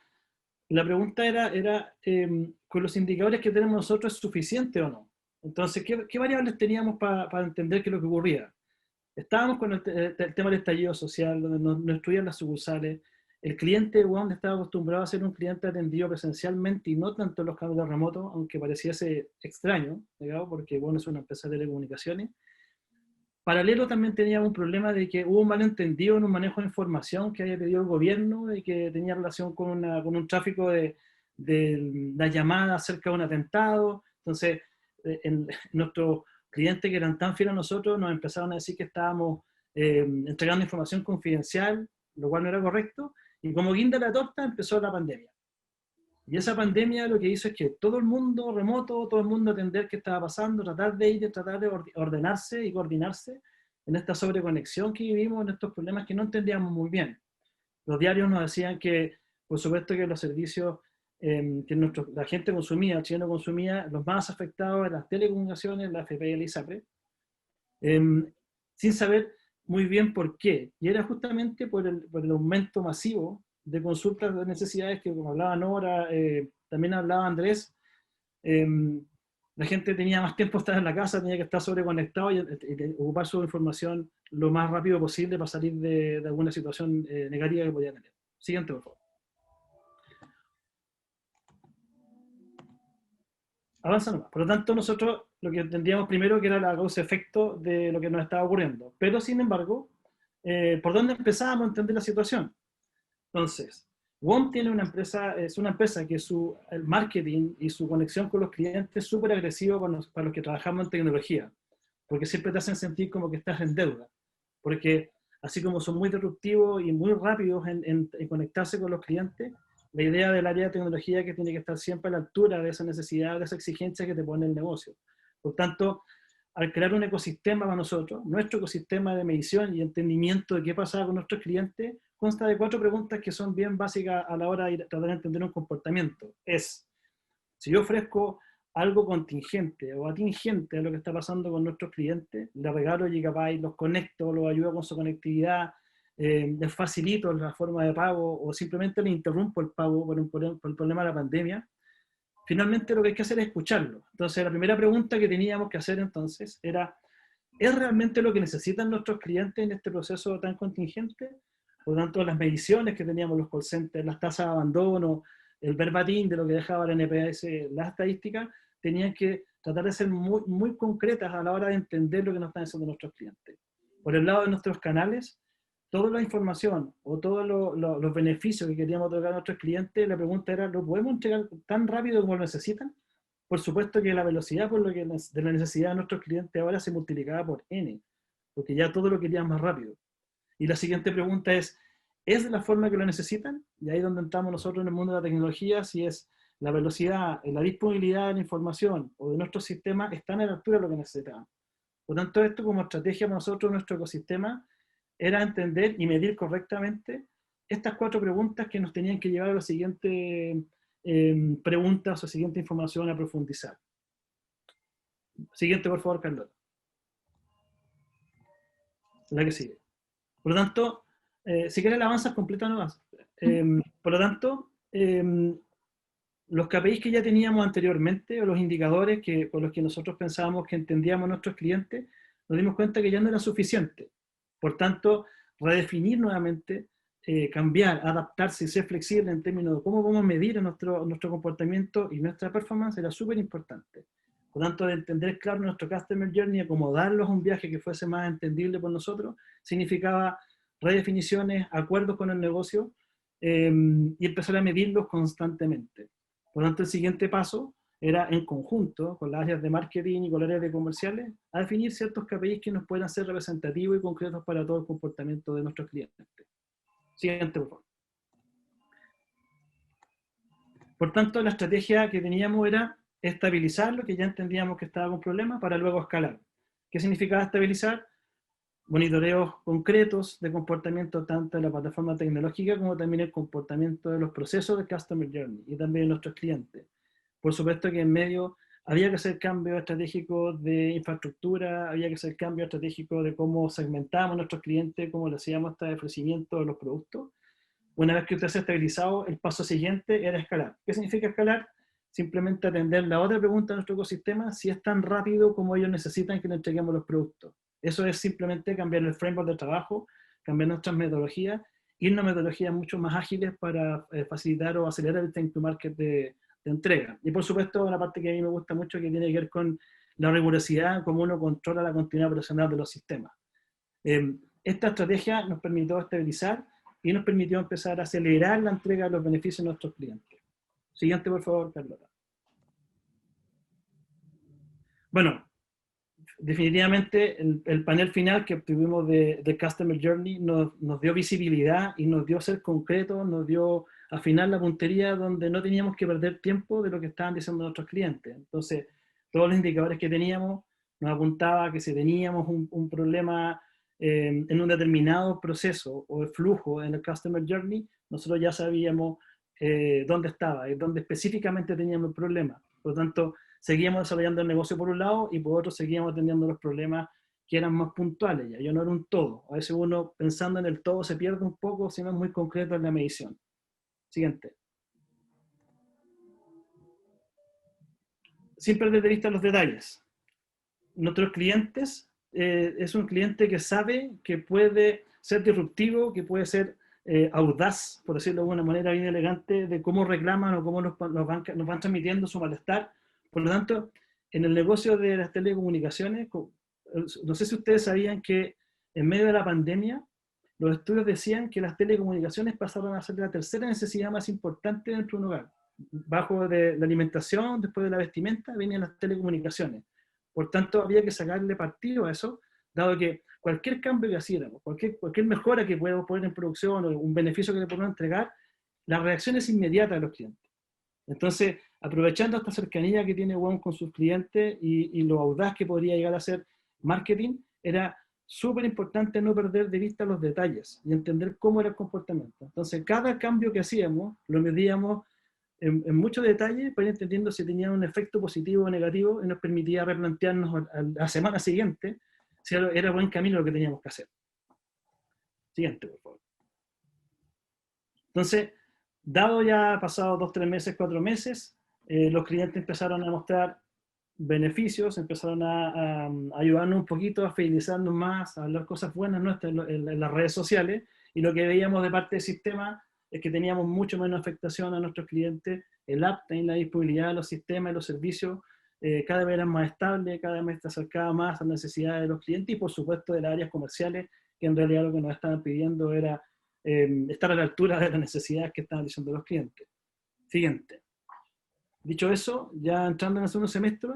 la pregunta era con los indicadores que tenemos nosotros, ¿es suficiente o no? Entonces, ¿qué variables teníamos para entender qué es lo que ocurría? Estábamos con el tema del estallido social, donde nos destruían las sucursales. El cliente WOM estaba acostumbrado a ser un cliente atendido presencialmente y no tanto en los canales remotos, aunque pareciese extraño, digamos, porque WOM es una empresa de telecomunicaciones. Paralelo también teníamos un problema de que hubo un malentendido en un manejo de información que había pedido el gobierno y que tenía relación con un tráfico de la llamada acerca de un atentado. Entonces, nuestros clientes que eran tan fieles a nosotros nos empezaron a decir que estábamos entregando información confidencial, lo cual no era correcto, y como guinda de la torta empezó la pandemia. Y esa pandemia lo que hizo es que todo el mundo remoto, todo el mundo entender qué estaba pasando, tratar de ordenarse y coordinarse en esta sobreconexión que vivimos, en estos problemas que no entendíamos muy bien. Los diarios nos decían que, por supuesto, que los servicios que la gente consumía, el chileno consumía, los más afectados eran las telecomunicaciones, la FP y el ISAPRE, sin saber muy bien por qué. Y era justamente por el aumento masivo de consultas de necesidades que, como hablaba Nora, también hablaba Andrés, la gente tenía más tiempo de estar en la casa, tenía que estar sobreconectado y ocupar su información lo más rápido posible para salir de alguna situación negativa que podía tener. Siguiente, por favor. Avanza nomás. Por lo tanto, nosotros lo que entendíamos primero que era la causa-efecto de lo que nos estaba ocurriendo. Pero, sin embargo, ¿por dónde empezábamos a entender la situación? Entonces, WOM tiene una empresa, es una empresa que el marketing y su conexión con los clientes es súper agresivo para los que trabajamos en tecnología, porque siempre te hacen sentir como que estás en deuda, porque así como son muy disruptivos y muy rápidos en conectarse con los clientes, la idea del área de tecnología es que tiene que estar siempre a la altura de esa necesidad, de esa exigencia que te pone el negocio. Por tanto, al crear un ecosistema para nosotros, nuestro ecosistema de medición y entendimiento de qué pasaba con nuestros clientes, consta de 4 preguntas que son bien básicas a la hora de tratar de entender un comportamiento. Si yo ofrezco algo contingente o atingente a lo que está pasando con nuestros clientes, les regalo gigabytes, los conecto, los ayudo con su conectividad, les facilito la forma de pago o simplemente les interrumpo el pago por el problema de la pandemia, finalmente lo que hay que hacer es escucharlo. Entonces, la primera pregunta que teníamos que hacer entonces era, ¿es realmente lo que necesitan nuestros clientes en este proceso tan contingente? Por lo tanto, las mediciones que teníamos los call centers, las tasas de abandono, el verbatim de lo que dejaba el NPS, las estadísticas, tenían que tratar de ser muy, muy concretas a la hora de entender lo que nos están haciendo nuestros clientes. Por el lado de nuestros canales, toda la información o todos los beneficios que queríamos otorgar a nuestros clientes, la pregunta era, ¿lo podemos entregar tan rápido como lo necesitan? Por supuesto que la velocidad de la necesidad de nuestros clientes ahora se multiplicaba por N, porque ya todo lo querían más rápido. Y la siguiente pregunta es ¿Es de la forma que lo necesitan? Y ahí es donde entramos nosotros en el mundo de la tecnología, si es la velocidad, la disponibilidad de la información o de nuestro sistema están a la altura de lo que necesitamos. Por tanto, esto como estrategia para nosotros, nuestro ecosistema, era entender y medir correctamente estas 4 preguntas que nos tenían que llevar a las siguientes preguntas o siguiente información a profundizar. Siguiente, por favor, Carlota. La que sigue. Por lo tanto, si quieres la avanzas completa, no avanzas. Por lo tanto, los KPIs que ya teníamos anteriormente, o los indicadores por los que nosotros pensábamos que entendíamos a nuestros clientes, nos dimos cuenta que ya no era suficiente. Por tanto, redefinir nuevamente, cambiar, adaptarse y ser flexible en términos de cómo vamos a medir nuestro comportamiento y nuestra performance era súper importante. Por tanto, de entender claro nuestro Customer Journey, acomodarlos a un viaje que fuese más entendible por nosotros, significaba redefiniciones, acuerdos con el negocio y empezar a medirlos constantemente. Por lo tanto, el siguiente paso era en conjunto con las áreas de marketing y con las áreas de comerciales a definir ciertos KPIs que nos puedan ser representativos y concretos para todo el comportamiento de nuestros clientes. Siguiente, por favor. Por tanto, la estrategia que teníamos era estabilizar lo que ya entendíamos que estaba con problemas para luego escalar. ¿Qué significaba estabilizar? Monitoreos concretos de comportamiento tanto de la plataforma tecnológica como también el comportamiento de los procesos de Customer Journey y también de nuestros clientes. Por supuesto que en medio había que hacer cambios estratégicos de infraestructura, había que hacer cambios estratégicos de cómo segmentábamos a nuestros clientes, cómo le hacíamos este ofrecimiento de los productos. Una vez que usted se ha estabilizado, el paso siguiente era escalar. ¿Qué significa escalar? Simplemente atender la otra pregunta de nuestro ecosistema, si es tan rápido como ellos necesitan que le entreguemos los productos. Eso es simplemente cambiar el framework de trabajo, cambiar nuestras metodologías, irnos a metodologías mucho más ágiles para facilitar o acelerar el time to market de entrega. Y por supuesto, una parte que a mí me gusta mucho que tiene que ver con la rigurosidad, cómo uno controla la continuidad operacional de los sistemas. Esta estrategia nos permitió estabilizar y nos permitió empezar a acelerar la entrega de los beneficios a nuestros clientes. Siguiente, por favor, Carlota. Bueno, definitivamente el panel final que obtuvimos de Customer Journey nos dio visibilidad y nos dio ser concretos, nos dio afinar la puntería donde no teníamos que perder tiempo de lo que estaban diciendo nuestros clientes. Entonces, todos los indicadores que teníamos nos apuntaba que si teníamos un problema en un determinado proceso o el flujo en el Customer Journey, nosotros ya sabíamos dónde estaba y dónde específicamente teníamos el problema. Por lo tanto, seguíamos desarrollando el negocio por un lado y por otro seguíamos atendiendo los problemas que eran más puntuales. Ya no era un todo. A veces uno pensando en el todo se pierde un poco si no es muy concreto en la medición. Siguiente. Sin perder de vista los detalles. Nuestros clientes, es un cliente que sabe que puede ser disruptivo, que puede ser audaz, por decirlo de alguna manera bien elegante, de cómo reclaman o cómo nos van transmitiendo su malestar. Por lo tanto, en el negocio de las telecomunicaciones, no sé si ustedes sabían que en medio de la pandemia, los estudios decían que las telecomunicaciones pasaron a ser la tercera necesidad más importante dentro de un hogar. Bajo de la alimentación, después de la vestimenta, venían las telecomunicaciones. Por tanto, había que sacarle partido a eso, dado que cualquier cambio que hiciéramos, cualquier mejora que podamos poner en producción o un beneficio que le podamos entregar, la reacción es inmediata de los clientes. Entonces, aprovechando esta cercanía que tiene WOM con sus clientes y lo audaz que podría llegar a ser marketing, era súper importante no perder de vista los detalles y entender cómo era el comportamiento. Entonces, cada cambio que hacíamos, lo medíamos en mucho detalle para ir entendiendo si tenía un efecto positivo o negativo y nos permitía replantearnos a la semana siguiente si era buen camino lo que teníamos que hacer. Siguiente, por favor. Entonces, dado ya pasados 2, 3 meses, 4 meses, los clientes empezaron a mostrar beneficios, empezaron a ayudarnos un poquito, a fidelizarnos más, a hablar cosas buenas nuestras en las redes sociales, y lo que veíamos de parte del sistema es que teníamos mucho menos afectación a nuestros clientes, el uptime, la disponibilidad de los sistemas y los servicios cada vez eran más estables, cada vez se acercaba más a las necesidades de los clientes y por supuesto de las áreas comerciales, que en realidad lo que nos estaban pidiendo era estar a la altura de las necesidades que estaban diciendo los clientes. Siguiente. Dicho eso, ya entrando en el segundo semestre,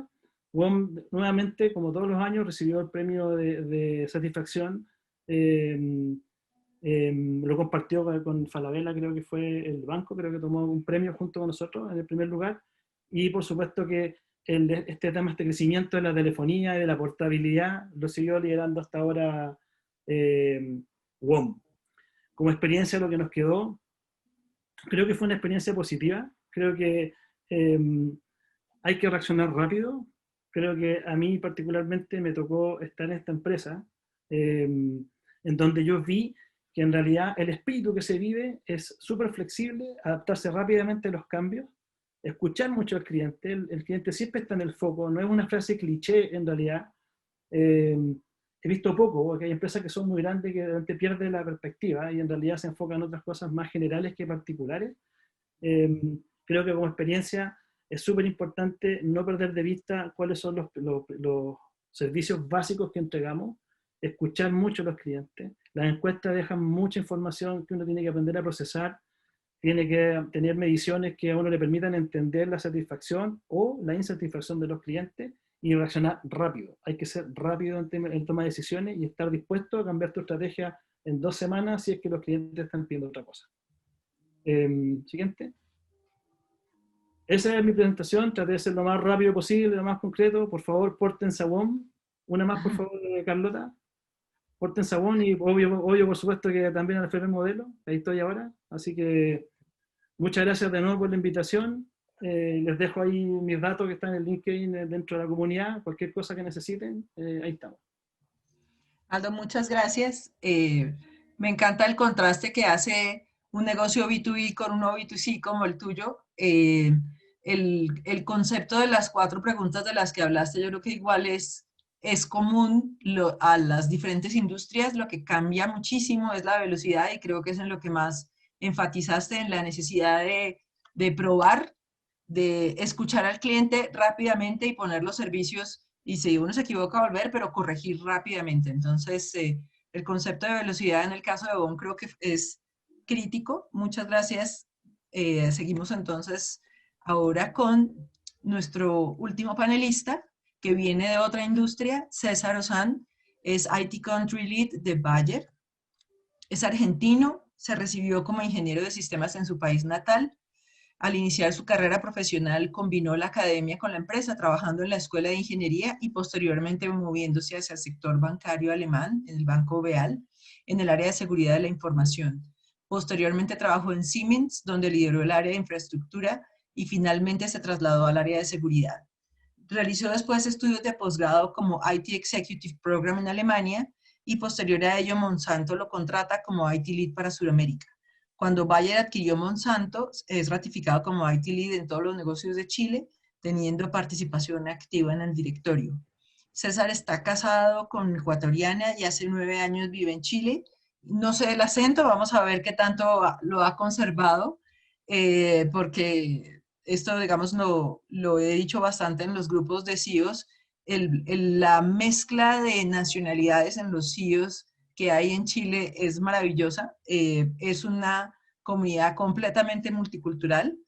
WOM nuevamente, como todos los años, recibió el premio de satisfacción Lo compartió con Falabella, creo que fue el banco, creo que tomó un premio junto con nosotros en el primer lugar. Y por supuesto que este tema, este crecimiento de la telefonía y de la portabilidad, lo siguió liderando hasta ahora WOM. Como experiencia, lo que nos quedó, creo que fue una experiencia positiva. Creo que hay que reaccionar rápido. Creo que a mí particularmente me tocó estar en esta empresa, en donde yo vi que en realidad el espíritu que se vive es súper flexible, adaptarse rápidamente a los cambios, escuchar mucho al cliente. El cliente siempre está en el foco, no es una frase cliché en realidad. He visto poco, porque hay empresas que son muy grandes que realmente pierden la perspectiva y en realidad se enfocan en otras cosas más generales que particulares. Creo que como experiencia es súper importante no perder de vista cuáles son los servicios básicos que entregamos, escuchar mucho a los clientes. Las encuestas dejan mucha información que uno tiene que aprender a procesar, tiene que tener mediciones que a uno le permitan entender la satisfacción o la insatisfacción de los clientes y reaccionar rápido. Hay que ser rápido en toma de decisiones y estar dispuesto a cambiar tu estrategia en 2 semanas si es que los clientes están pidiendo otra cosa. Siguiente. Esa es mi presentación, traté de ser lo más rápido posible, lo más concreto. Por favor, pórtense a WOM. Una más, por favor, Carlota. Pórtense a WOM y obvio, por supuesto, que también al primer modelo. Ahí estoy ahora. Así que muchas gracias de nuevo por la invitación. Les dejo ahí mis datos que están en el LinkedIn dentro de la comunidad. Cualquier cosa que necesiten, ahí estamos. Aldo, muchas gracias. Me encanta el contraste que hace un negocio B2B con uno B2C como el tuyo. El concepto de las 4 preguntas de las que hablaste, yo creo que igual es común a las diferentes industrias. Lo que cambia muchísimo es la velocidad y creo que es en lo que más enfatizaste, en la necesidad de probar, de escuchar al cliente rápidamente y poner los servicios, y si uno se equivoca, volver, pero corregir rápidamente. Entonces, el concepto de velocidad en el caso de WOM creo que es crítico. Muchas gracias. Seguimos entonces ahora con nuestro último panelista, que viene de otra industria, César Ozán, es IT Country Lead de Bayer. Es argentino, se recibió como ingeniero de sistemas en su país natal. Al iniciar su carrera profesional, combinó la academia con la empresa, trabajando en la escuela de ingeniería y posteriormente moviéndose hacia el sector bancario alemán, en el Banco Beal, en el área de seguridad de la información. Posteriormente trabajó en Siemens, donde lideró el área de infraestructura y finalmente se trasladó al área de seguridad. Realizó después estudios de posgrado como IT Executive Program en Alemania y posterior a ello Monsanto lo contrata como IT Lead para Sudamérica. Cuando Bayer adquirió Monsanto, es ratificado como IT Lead en todos los negocios de Chile, teniendo participación activa en el directorio. César está casado con ecuatoriana y hace 9 años vive en Chile. No sé el acento, vamos a ver qué tanto lo ha conservado, porque esto, digamos, lo he dicho bastante en los grupos de CEOs, la mezcla de nacionalidades en los CEOs que hay en Chile es maravillosa. Es una comunidad completamente multicultural,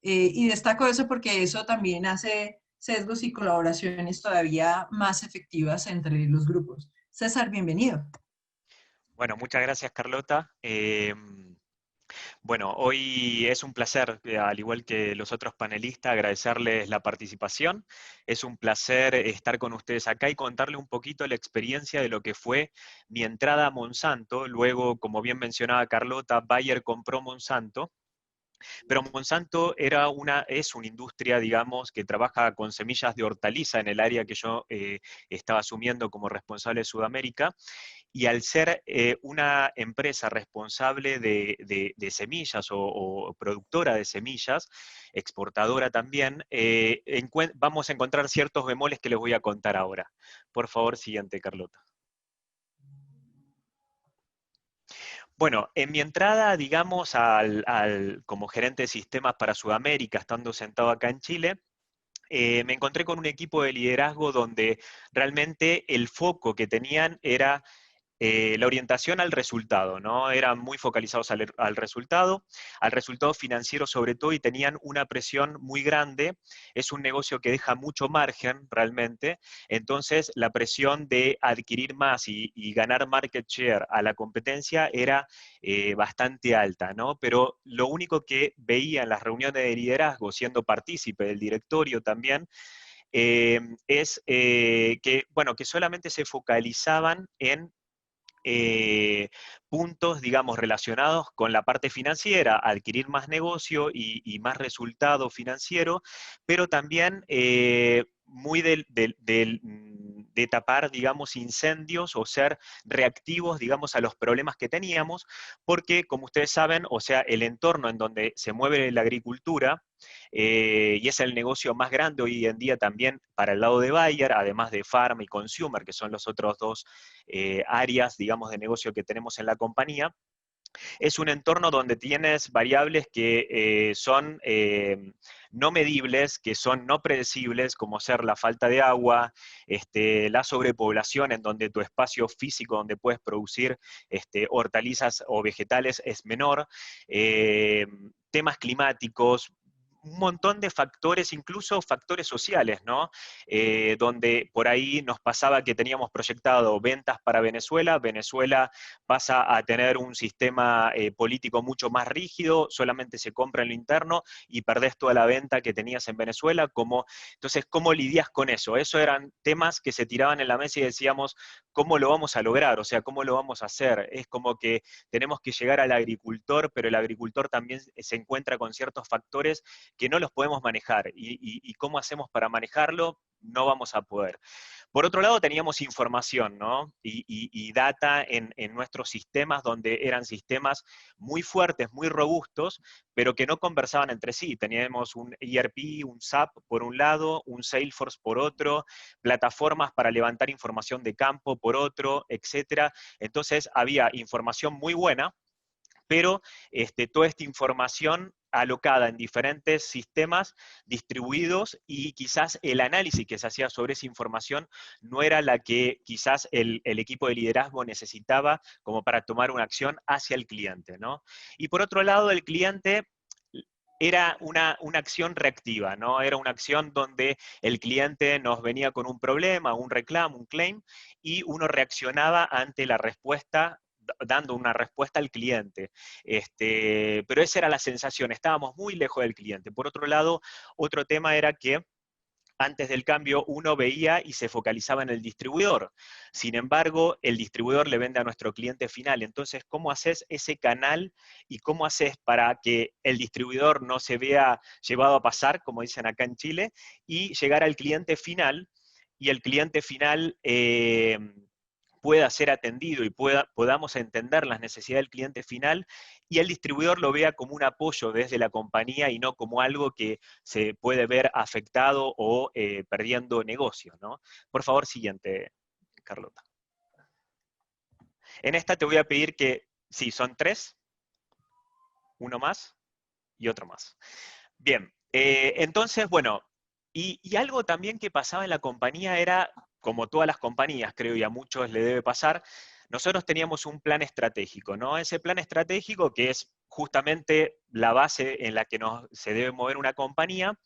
y destaco eso porque eso también hace sesgos y colaboraciones todavía más efectivas entre los grupos. César, bienvenido. Bueno, muchas gracias, Carlota. Bueno, hoy es un placer, al igual que los otros panelistas, agradecerles la participación. Es un placer estar con ustedes acá y contarles un poquito la experiencia de lo que fue mi entrada a Monsanto. Luego, como bien mencionaba Carlota, Bayer compró Monsanto. Pero Monsanto es una industria, digamos, que trabaja con semillas de hortaliza en el área que yo estaba asumiendo como responsable de Sudamérica. Y al ser una empresa responsable de semillas o productora de semillas, exportadora también, vamos a encontrar ciertos bemoles que les voy a contar ahora. Por favor, siguiente, Carlota. Bueno, en mi entrada, digamos, como gerente de sistemas para Sudamérica, estando sentado acá en Chile, me encontré con un equipo de liderazgo donde realmente el foco que tenían era la orientación al resultado, ¿no? Eran muy focalizados al resultado financiero sobre todo, y tenían una presión muy grande. Es un negocio que deja mucho margen realmente, entonces la presión de adquirir más y ganar market share a la competencia era bastante alta, ¿no? Pero lo único que veía en las reuniones de liderazgo, siendo partícipe del directorio también, es que, bueno, que solamente se focalizaban en puntos, digamos, relacionados con la parte financiera, adquirir más negocio y más resultado financiero, pero también muy de tapar, digamos, incendios o ser reactivos, digamos, a los problemas que teníamos, porque, como ustedes saben, o sea, el entorno en donde se mueve la agricultura, y es el negocio más grande hoy en día también para el lado de Bayer, además de Farm y Consumer, que son los otros dos áreas, digamos, de negocio que tenemos en la compañía. Es un entorno donde tienes variables que son no medibles, que son no predecibles, como ser la falta de agua, la sobrepoblación, en donde tu espacio físico donde puedes producir hortalizas o vegetales es menor, temas climáticos, un montón de factores, incluso factores sociales, ¿no? Donde por ahí nos pasaba que teníamos proyectado ventas para Venezuela, Venezuela pasa a tener un sistema político mucho más rígido, solamente se compra en lo interno y perdés toda la venta que tenías en Venezuela. Entonces, ¿cómo lidias con eso? Eso eran temas que se tiraban en la mesa y decíamos, ¿cómo lo vamos a lograr? O sea, ¿cómo lo vamos a hacer? Es como que tenemos que llegar al agricultor, pero el agricultor también se encuentra con ciertos factores que no los podemos manejar, y cómo hacemos para manejarlo, no vamos a poder. Por otro lado, teníamos información, ¿no? Y data en nuestros sistemas, donde eran sistemas muy fuertes, muy robustos, pero que no conversaban entre sí. Teníamos un ERP, un SAP por un lado, un Salesforce por otro, plataformas para levantar información de campo por otro, etc. Entonces había información muy buena, pero toda esta información alocada en diferentes sistemas distribuidos, y quizás el análisis que se hacía sobre esa información no era la que quizás el equipo de liderazgo necesitaba como para tomar una acción hacia el cliente, ¿no? Y por otro lado, el cliente era una acción reactiva, ¿no? Era una acción donde el cliente nos venía con un problema, un reclamo, un claim, y uno reaccionaba ante la respuesta, dando una respuesta al cliente. Pero esa era la sensación, estábamos muy lejos del cliente. Por otro lado, otro tema era que antes del cambio uno veía y se focalizaba en el distribuidor. Sin embargo, el distribuidor le vende a nuestro cliente final. Entonces, ¿cómo haces ese canal y cómo haces para que el distribuidor no se vea llevado a pasar, como dicen acá en Chile, y llegar al cliente final, y el cliente final pueda ser atendido y podamos entender las necesidades del cliente final, y el distribuidor lo vea como un apoyo desde la compañía y no como algo que se puede ver afectado o perdiendo negocio, ¿no? Por favor, siguiente, Carlota. En esta te voy a pedir que, sí, son 3, uno más y otro más. Bien, entonces, bueno, y algo también que pasaba en la compañía era, como todas las compañías, creo, y a muchos le debe pasar, nosotros teníamos un plan estratégico, ¿no? Ese plan estratégico, que es justamente la base en la que se debe mover una compañía,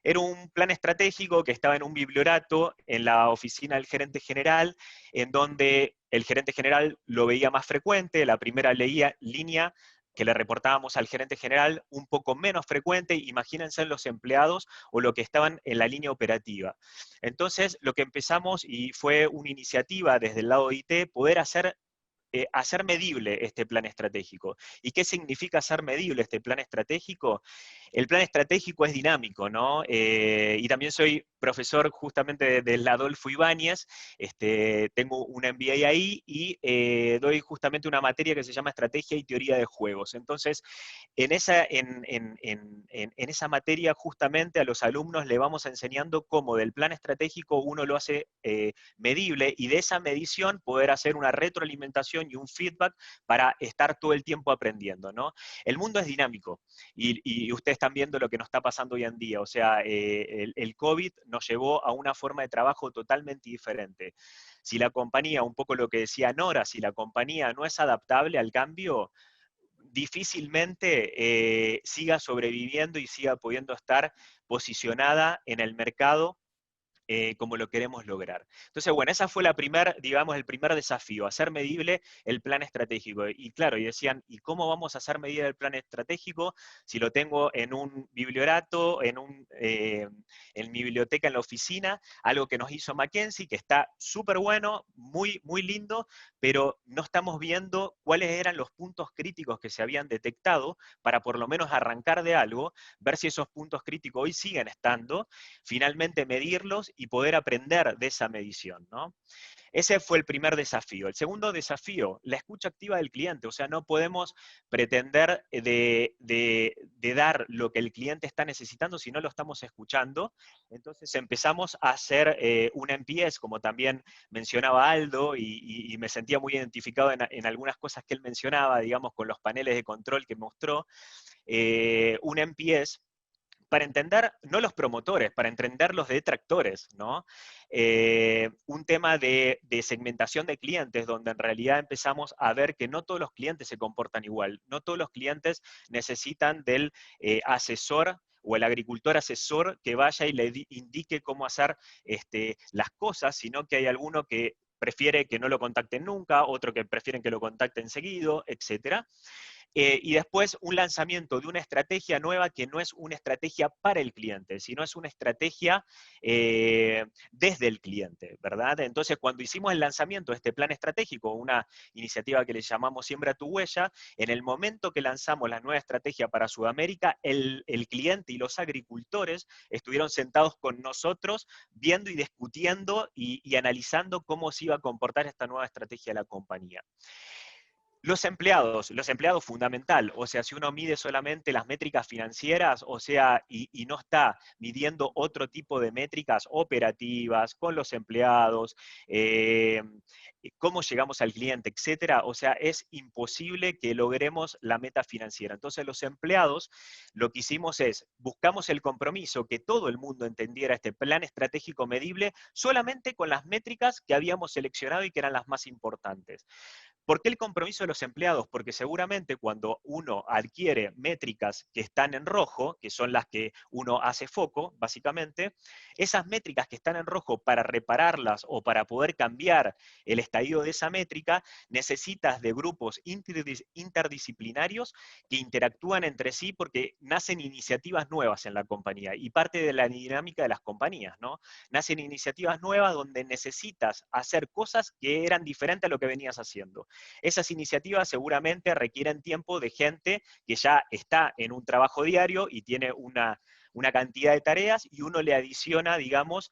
era un plan estratégico que estaba en un bibliorato en la oficina del gerente general, en donde el gerente general lo veía más frecuente, la primera línea que le reportábamos al gerente general un poco menos frecuente. Imagínense los empleados o lo que estaban en la línea operativa. Entonces, lo que empezamos, y fue una iniciativa desde el lado de IT, poder hacer medible este plan estratégico. ¿Y qué significa hacer medible este plan estratégico? El plan estratégico es dinámico, ¿no? Y también soy profesor justamente del Adolfo Ibáñez, tengo un MBA ahí, y doy justamente una materia que se llama Estrategia y Teoría de Juegos. Entonces, en esa materia justamente a los alumnos le vamos enseñando cómo del plan estratégico uno lo hace medible, y de esa medición poder hacer una retroalimentación y un feedback para estar todo el tiempo aprendiendo, ¿no? El mundo es dinámico, y ustedes están viendo lo que nos está pasando hoy en día. O sea, el COVID nos llevó a una forma de trabajo totalmente diferente. Si la compañía, un poco lo que decía Nora, si la compañía no es adaptable al cambio, difícilmente siga sobreviviendo y siga pudiendo estar posicionada en el mercado como lo queremos lograr. Entonces, bueno, esa fue digamos, el primer desafío, hacer medible el plan estratégico. Y claro, y decían, ¿y cómo vamos a hacer medible el plan estratégico si lo tengo en un bibliorato, en mi biblioteca, en la oficina? Algo que nos hizo McKinsey, que está súper bueno, muy, muy lindo, pero no estamos viendo cuáles eran los puntos críticos que se habían detectado para por lo menos arrancar de algo, ver si esos puntos críticos hoy siguen estando, finalmente medirlos y poder aprender de esa medición, ¿no? Ese fue el primer desafío. El segundo desafío, la escucha activa del cliente. O sea, no podemos pretender de dar lo que el cliente está necesitando si no lo estamos escuchando. Entonces empezamos a hacer un NPS, como también mencionaba Aldo, y me sentía muy identificado en algunas cosas que él mencionaba, digamos, con los paneles de control que mostró. Un NPS para entender, no los promotores, para entender los detractores, ¿no? Un tema de segmentación de clientes, donde en realidad empezamos a ver que no todos los clientes se comportan igual, no todos los clientes necesitan del asesor o el agricultor asesor que vaya y le indique cómo hacer las cosas, sino que hay alguno que prefiere que no lo contacten nunca, otro que prefieren que lo contacten seguido, etcétera. Y después un lanzamiento de una estrategia nueva que no es una estrategia para el cliente, sino es una estrategia desde el cliente, ¿verdad? Entonces, cuando hicimos el lanzamiento de este plan estratégico, una iniciativa que le llamamos Siembra tu Huella, en el momento que lanzamos la nueva estrategia para Sudamérica, el cliente y los agricultores estuvieron sentados con nosotros viendo y discutiendo y analizando cómo se iba a comportar esta nueva estrategia de la compañía. Los empleados fundamental, o sea, si uno mide solamente las métricas financieras, o sea, y no está midiendo otro tipo de métricas operativas con los empleados, cómo llegamos al cliente, etcétera, o sea, es imposible que logremos la meta financiera. Entonces, los empleados, lo que hicimos es, buscamos el compromiso, que todo el mundo entendiera este plan estratégico medible solamente con las métricas que habíamos seleccionado y que eran las más importantes. ¿Por qué el compromiso de los empleados? Porque seguramente cuando uno adquiere métricas que están en rojo, que son las que uno hace foco, básicamente, esas métricas que están en rojo, para repararlas o para poder cambiar el estadio de esa métrica, necesitas de grupos interdisciplinarios que interactúan entre sí porque nacen iniciativas nuevas en la compañía y parte de la dinámica de las compañías, ¿no? Nacen iniciativas nuevas donde necesitas hacer cosas que eran diferentes a lo que venías haciendo. Esas iniciativas seguramente requieren tiempo de gente que ya está en un trabajo diario y tiene una cantidad de tareas y uno le adiciona, digamos,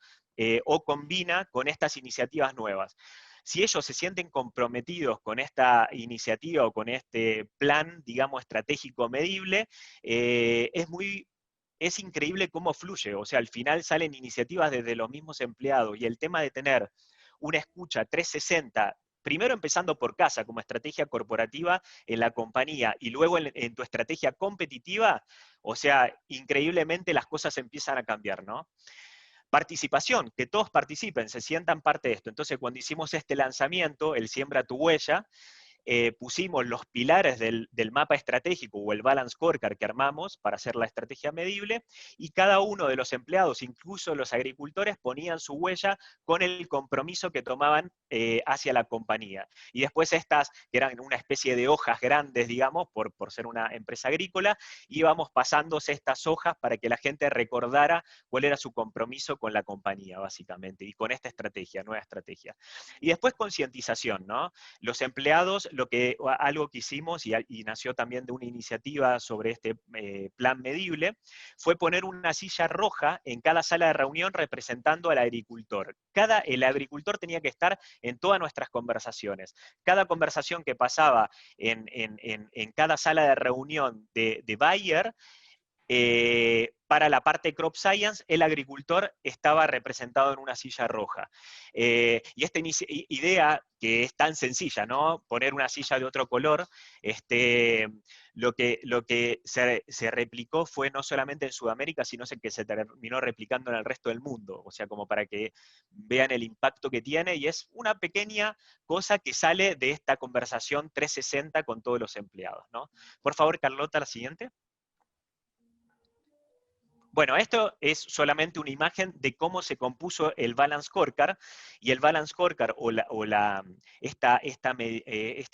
o combina con estas iniciativas nuevas. Si ellos se sienten comprometidos con esta iniciativa o con este plan, digamos, estratégico medible, es increíble cómo fluye. O sea, al final salen iniciativas desde los mismos empleados y el tema de tener una escucha 360, primero empezando por casa como estrategia corporativa en la compañía y luego en tu estrategia competitiva, o sea, increíblemente las cosas empiezan a cambiar, ¿no? Participación, que todos participen, se sientan parte de esto. Entonces, cuando hicimos este lanzamiento, el Siembra tu Huella, pusimos los pilares del mapa estratégico o el balance scorecard que armamos para hacer la estrategia medible, y cada uno de los empleados, incluso los agricultores, ponían su huella con el compromiso que tomaban hacia la compañía. Y después estas, que eran una especie de hojas grandes, digamos, por ser una empresa agrícola, íbamos pasándose estas hojas para que la gente recordara cuál era su compromiso con la compañía, básicamente, y con esta estrategia, nueva estrategia. Y después concientización, ¿no? Los empleados, algo que hicimos y nació también de una iniciativa sobre este plan medible, fue poner una silla roja en cada sala de reunión representando al agricultor. El agricultor tenía que estar en todas nuestras conversaciones. Cada conversación que pasaba en cada sala de reunión de Bayer, para la parte crop science, el agricultor estaba representado en una silla roja. Y esta idea, que es tan sencilla, ¿no? Poner una silla de otro color, lo que se replicó fue no solamente en Sudamérica, sino que se terminó replicando en el resto del mundo. O sea, como para que vean el impacto que tiene, y es una pequeña cosa que sale de esta conversación 360 con todos los empleados, ¿no? Por favor, Carlota, la siguiente. Bueno, esto es solamente una imagen de cómo se compuso el Balance Scorecard, y el Balance Scorecard, esta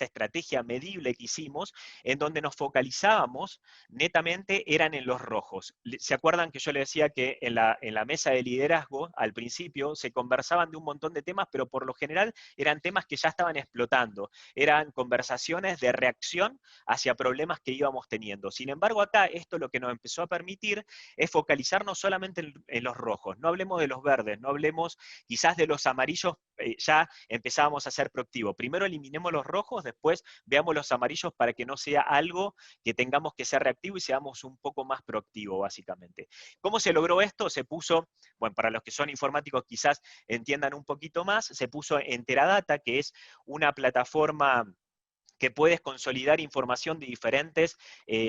estrategia medible que hicimos, en donde nos focalizábamos netamente, eran en los rojos. ¿Se acuerdan que yo les decía que en la mesa de liderazgo, al principio, se conversaban de un montón de temas, pero por lo general eran temas que ya estaban explotando, eran conversaciones de reacción hacia problemas que íbamos teniendo? Sin embargo, acá esto lo que nos empezó a permitir es focalizarnos solamente en los rojos. No hablemos de los verdes, no hablemos quizás de los amarillos, ya empezábamos a ser proactivos. Primero eliminemos los rojos, después veamos los amarillos, para que no sea algo que tengamos que ser reactivo y seamos un poco más proactivos, básicamente. ¿Cómo se logró esto? Se puso, bueno, para los que son informáticos quizás entiendan un poquito más, se puso en Teradata, que es una plataforma que puedes consolidar información de diferentes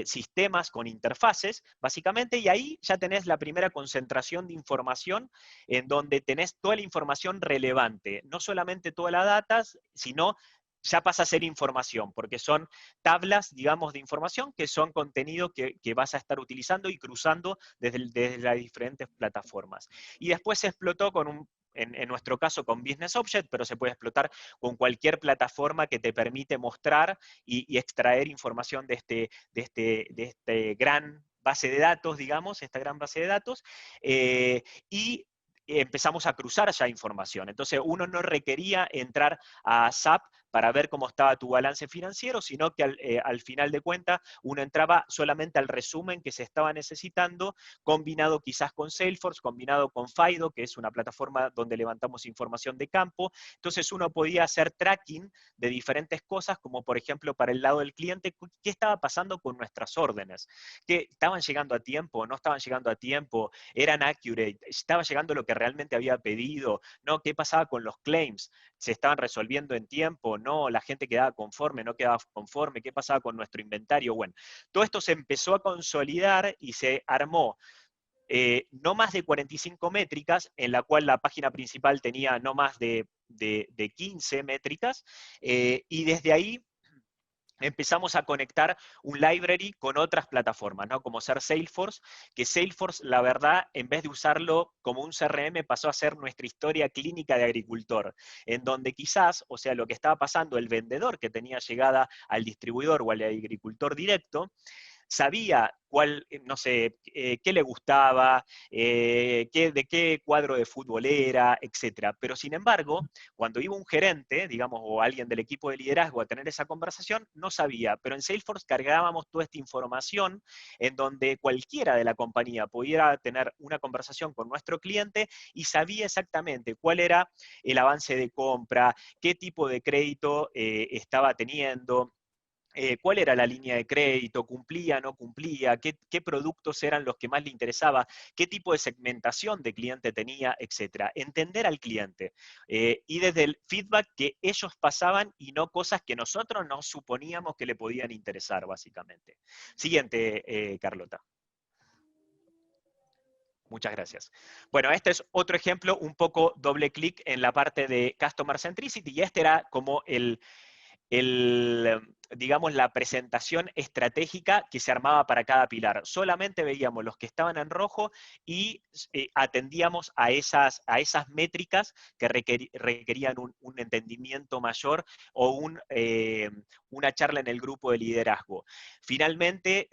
sistemas con interfaces, básicamente, y ahí ya tenés la primera concentración de información, en donde tenés toda la información relevante, no solamente toda la data, sino ya pasa a ser información, porque son tablas, digamos, de información, que son contenido que vas a estar utilizando y cruzando desde las diferentes plataformas. Y después se explotó con en nuestro caso con Business Object, pero se puede explotar con cualquier plataforma que te permite mostrar y extraer información de este gran base de datos, digamos, esta gran base de datos, y empezamos a cruzar ya información. Entonces uno no requería entrar a SAP para ver cómo estaba tu balance financiero, sino que al final de cuentas uno entraba solamente al resumen que se estaba necesitando, combinado quizás con Salesforce, combinado con Fido, que es una plataforma donde levantamos información de campo. Entonces uno podía hacer tracking de diferentes cosas, como por ejemplo para el lado del cliente, qué estaba pasando con nuestras órdenes, que estaban llegando a tiempo, no estaban llegando a tiempo, eran accurate, estaba llegando lo que realmente había pedido, ¿no? ¿Qué pasaba con los claims? ¿Se estaban resolviendo en tiempo? ¿No? ¿La gente quedaba conforme? ¿No quedaba conforme? ¿Qué pasaba con nuestro inventario? Bueno, todo esto se empezó a consolidar y se armó no más de 45 métricas, en la cual la página principal tenía no más de 15 métricas, y desde ahí empezamos a conectar un library con otras plataformas, ¿no? Como ser Salesforce, que Salesforce, la verdad, en vez de usarlo como un CRM, pasó a ser nuestra historia clínica de agricultor, en donde quizás, o sea, lo que estaba pasando, el vendedor que tenía llegada al distribuidor o al agricultor directo, sabía cuál, no sé, qué le gustaba, de qué cuadro de fútbol era, etc. Pero sin embargo, cuando iba un gerente, digamos, o alguien del equipo de liderazgo a tener esa conversación, no sabía. Pero en Salesforce cargábamos toda esta información, en donde cualquiera de la compañía pudiera tener una conversación con nuestro cliente y sabía exactamente cuál era el avance de compra, qué tipo de crédito estaba teniendo, cuál era la línea de crédito, cumplía, no cumplía, qué productos eran los que más le interesaba, qué tipo de segmentación de cliente tenía, etc. Entender al cliente. Y desde el feedback que ellos pasaban y no cosas que nosotros no suponíamos que le podían interesar, básicamente. Siguiente, Carlota. Muchas gracias. Bueno, este es otro ejemplo, un poco doble clic en la parte de Customer Centricity, y este era como digamos, la presentación estratégica que se armaba para cada pilar. Solamente veíamos los que estaban en rojo y atendíamos a esas métricas que requerían un entendimiento mayor o una charla en el grupo de liderazgo. Finalmente,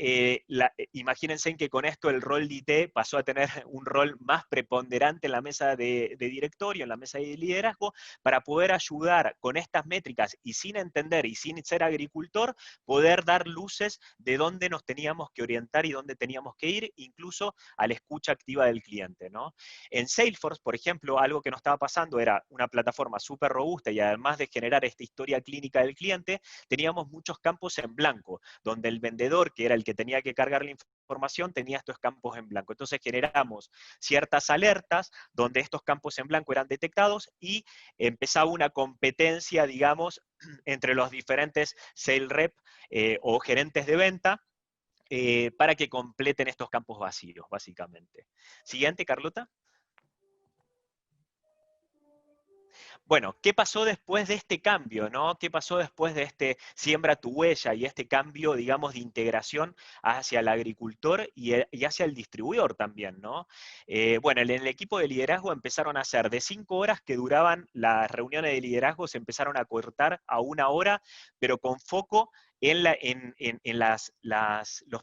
imagínense en que con esto el rol de IT pasó a tener un rol más preponderante en la mesa de directorio, en la mesa de liderazgo, para poder ayudar con estas métricas y sin entender y sin ser agricultor, poder dar luces de dónde nos teníamos que orientar y dónde teníamos que ir, incluso a la escucha activa del cliente, ¿no? En Salesforce, por ejemplo, algo que nos estaba pasando era una plataforma súper robusta, y además de generar esta historia clínica del cliente, teníamos muchos campos en blanco, donde el vendedor, que era el que tenía que cargar la información, información tenía estos campos en blanco. Entonces generamos ciertas alertas donde estos campos en blanco eran detectados y empezaba una competencia, digamos, entre los diferentes sales rep o gerentes de venta para que completen estos campos vacíos, básicamente. Siguiente, Carlota. Bueno, ¿qué pasó después de este cambio, no? ¿Qué pasó después de este siembra tu huella y este cambio, digamos, de integración hacia el agricultor y hacia el distribuidor también, ¿no? Bueno, en el equipo de liderazgo empezaron a hacer de 5 horas que duraban las reuniones de liderazgo, se empezaron a cortar a 1 hora, pero con foco en los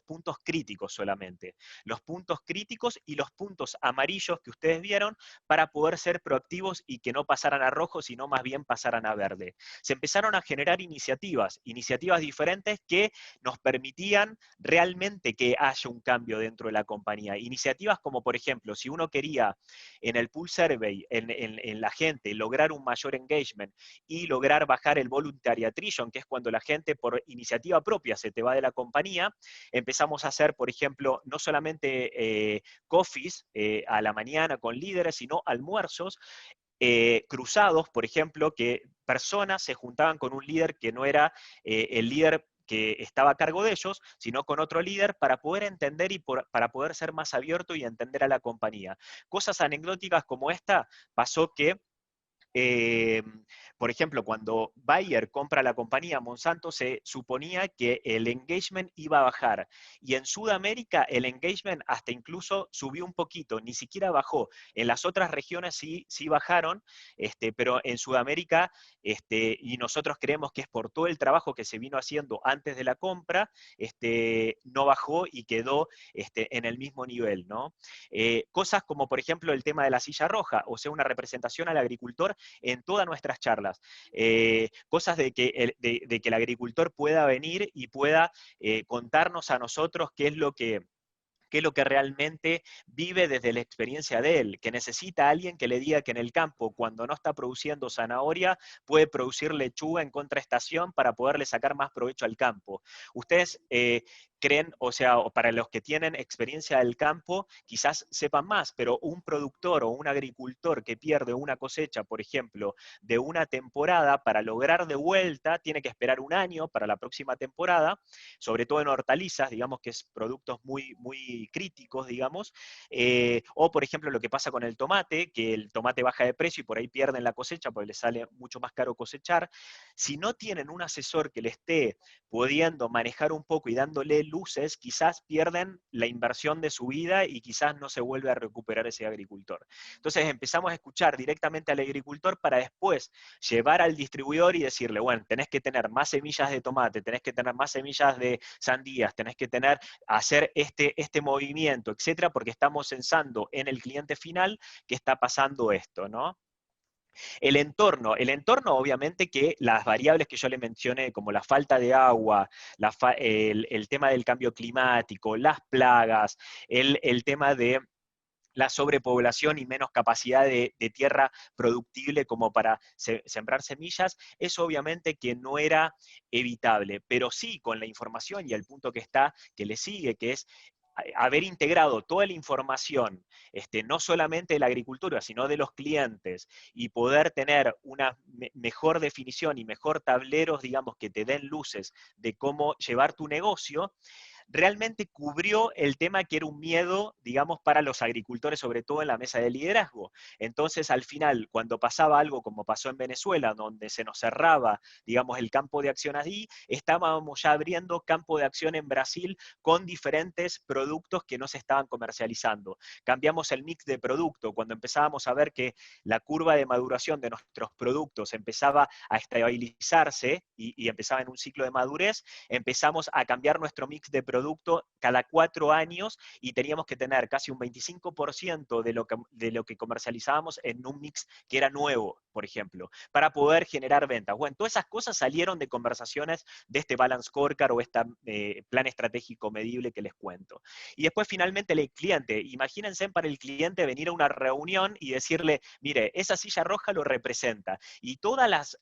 puntos críticos solamente. Los puntos críticos y los puntos amarillos que ustedes vieron para poder ser proactivos y que no pasaran a rojo, sino más bien pasaran a verde. Se empezaron a generar iniciativas diferentes que nos permitían realmente que haya un cambio dentro de la compañía. Iniciativas como, por ejemplo, si uno quería en el Pulse Survey, en la gente, lograr un mayor engagement y lograr bajar el voluntary attrition, que es cuando la gente por iniciativa propia se te va de la compañía, empezamos a hacer, por ejemplo, no solamente coffees a la mañana con líderes, sino almuerzos cruzados, por ejemplo, que personas se juntaban con un líder que no era el líder que estaba a cargo de ellos, sino con otro líder para poder entender y para poder ser más abierto y entender a la compañía. Cosas anecdóticas como esta pasó que por ejemplo, cuando Bayer compra la compañía Monsanto, se suponía que el engagement iba a bajar. Y en Sudamérica el engagement hasta incluso subió un poquito, ni siquiera bajó. En las otras regiones sí bajaron, pero en Sudamérica, y nosotros creemos que es por todo el trabajo que se vino haciendo antes de la compra, no bajó y quedó en el mismo nivel, ¿no? Cosas como, por ejemplo, el tema de la silla roja, o sea, una representación al agricultor en todas nuestras charlas. Cosas de que el agricultor pueda venir y pueda contarnos a nosotros qué es lo que realmente vive desde la experiencia de él, que necesita a alguien que le diga que en el campo, cuando no está produciendo zanahoria, puede producir lechuga en contraestación para poderle sacar más provecho al campo. Ustedes creen, o sea, para los que tienen experiencia del campo, quizás sepan más, pero un productor o un agricultor que pierde una cosecha, por ejemplo, de una temporada, para lograr de vuelta, tiene que esperar 1 año para la próxima temporada, sobre todo en hortalizas, digamos que es productos muy críticos, digamos, o por ejemplo lo que pasa con el tomate, que el tomate baja de precio y por ahí pierden la cosecha porque les sale mucho más caro cosechar. Si no tienen un asesor que le esté pudiendo manejar un poco y dándole luces, quizás pierden la inversión de su vida y quizás no se vuelve a recuperar ese agricultor. Entonces empezamos a escuchar directamente al agricultor para después llevar al distribuidor y decirle, bueno, tenés que tener más semillas de tomate, tenés que tener más semillas de sandías, tenés que hacer este movimiento, etcétera, porque estamos pensando en el cliente final que está pasando esto, ¿no? El entorno obviamente que las variables que yo le mencioné, como la falta de agua, el tema del cambio climático, las plagas, el tema de la sobrepoblación y menos capacidad de tierra productible como para sembrar semillas, eso obviamente que no era evitable, pero sí con la información y el punto que le sigue, que es haber integrado toda la información, no solamente de la agricultura, sino de los clientes, y poder tener una mejor definición y mejor tableros, digamos, que te den luces de cómo llevar tu negocio, realmente cubrió el tema que era un miedo, digamos, para los agricultores, sobre todo en la mesa de liderazgo. Entonces, al final, cuando pasaba algo como pasó en Venezuela, donde se nos cerraba, digamos, el campo de acción allí, estábamos ya abriendo campo de acción en Brasil con diferentes productos que no se estaban comercializando. Cambiamos el mix de producto, cuando empezábamos a ver que la curva de maduración de nuestros productos empezaba a estabilizarse y empezaba en un ciclo de madurez, empezamos a cambiar nuestro mix de producto cada 4 años y teníamos que tener casi un 25% de lo que comercializábamos en un mix que era nuevo, por ejemplo, para poder generar ventas. Bueno, todas esas cosas salieron de conversaciones de este Balance Scorecard o este plan estratégico medible que les cuento. Y después finalmente el cliente. Imagínense para el cliente venir a una reunión y decirle, mire, esa silla roja lo representa. Y todas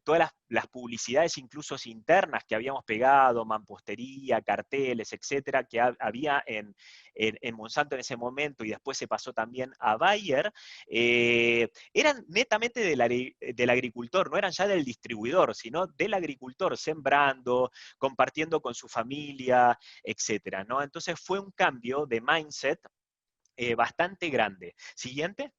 todas las publicidades incluso internas que habíamos pegado, mampostería, carteles, etcétera, que había en Monsanto en ese momento y después se pasó también a Bayer, eran netamente del agricultor, no eran ya del distribuidor, sino del agricultor, sembrando, compartiendo con su familia, etcétera, ¿no? Entonces fue un cambio de mindset bastante grande. Siguiente.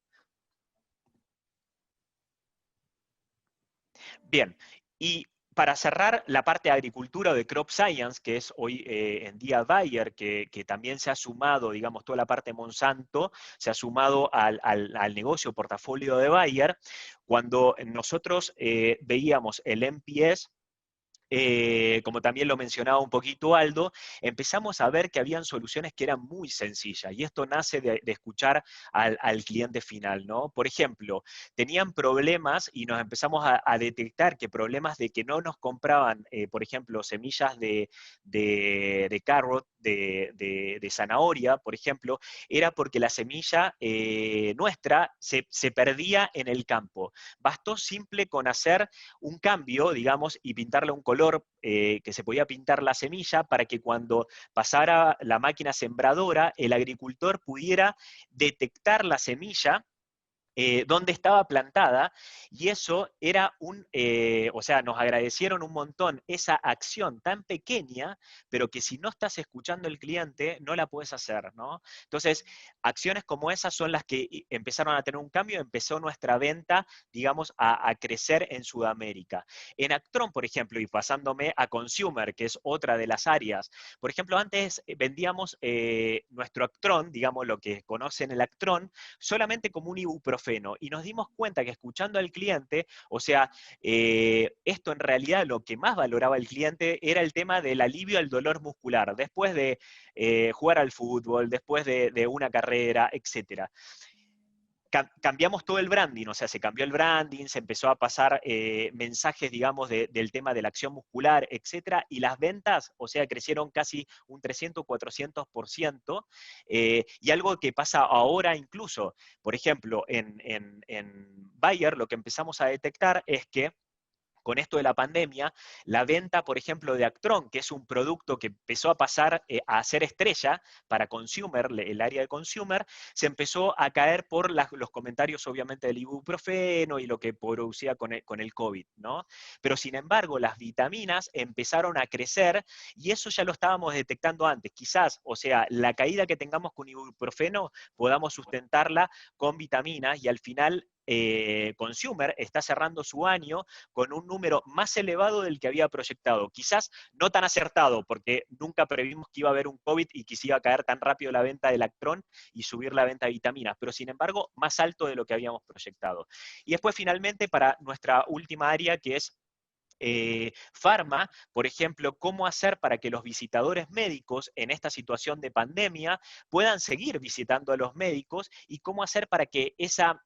Bien, y para cerrar la parte de agricultura o de crop science, que es hoy en día Bayer, que también se ha sumado, digamos, toda la parte de Monsanto, se ha sumado al negocio portafolio de Bayer, cuando nosotros veíamos el NPS, como también lo mencionaba un poquito Aldo, empezamos a ver que habían soluciones que eran muy sencillas, y esto nace de escuchar al cliente final, ¿no? Por ejemplo, tenían problemas y nos empezamos a detectar que problemas de que no nos compraban, por ejemplo, semillas de carrot, de zanahoria, por ejemplo, era porque la semilla nuestra se perdía en el campo. Bastó simple con hacer un cambio, digamos, y pintarle un color que se podía pintar la semilla para que cuando pasara la máquina sembradora, el agricultor pudiera detectar la semilla dónde estaba plantada, y eso era o sea, nos agradecieron un montón esa acción tan pequeña, pero que si no estás escuchando al cliente, no la puedes hacer, ¿no? Entonces, acciones como esas son las que empezaron a tener un cambio, empezó nuestra venta, digamos, a crecer en Sudamérica. En Actron, por ejemplo, y pasándome a Consumer, que es otra de las áreas, por ejemplo, antes vendíamos nuestro Actron, digamos, lo que conocen el Actron, solamente como un ibuprofeno, y nos dimos cuenta que escuchando al cliente, o sea, esto en realidad lo que más valoraba el cliente era el tema del alivio al dolor muscular, después de jugar al fútbol, después de una carrera, etcétera. Cambiamos todo el branding, o sea, se cambió el branding, se empezó a pasar mensajes, digamos, del tema de la acción muscular, etcétera, y las ventas, o sea, crecieron casi un 300, 400%, y algo que pasa ahora incluso, por ejemplo, en Bayer, lo que empezamos a detectar es que con esto de la pandemia, la venta, por ejemplo, de Actron, que es un producto que empezó a pasar a ser estrella para consumer, el área de consumer, se empezó a caer por los comentarios, obviamente, del ibuprofeno y lo que producía con el COVID, ¿no? Pero, sin embargo, las vitaminas empezaron a crecer, y eso ya lo estábamos detectando antes. Quizás, o sea, la caída que tengamos con ibuprofeno podamos sustentarla con vitaminas, y al final Consumer está cerrando su año con un número más elevado del que había proyectado. Quizás no tan acertado, porque nunca previmos que iba a haber un COVID y que se iba a caer tan rápido la venta del Actron y subir la venta de vitaminas, pero sin embargo más alto de lo que habíamos proyectado. Y después finalmente para nuestra última área, que es Pharma, por ejemplo, cómo hacer para que los visitadores médicos en esta situación de pandemia puedan seguir visitando a los médicos, y cómo hacer para que esa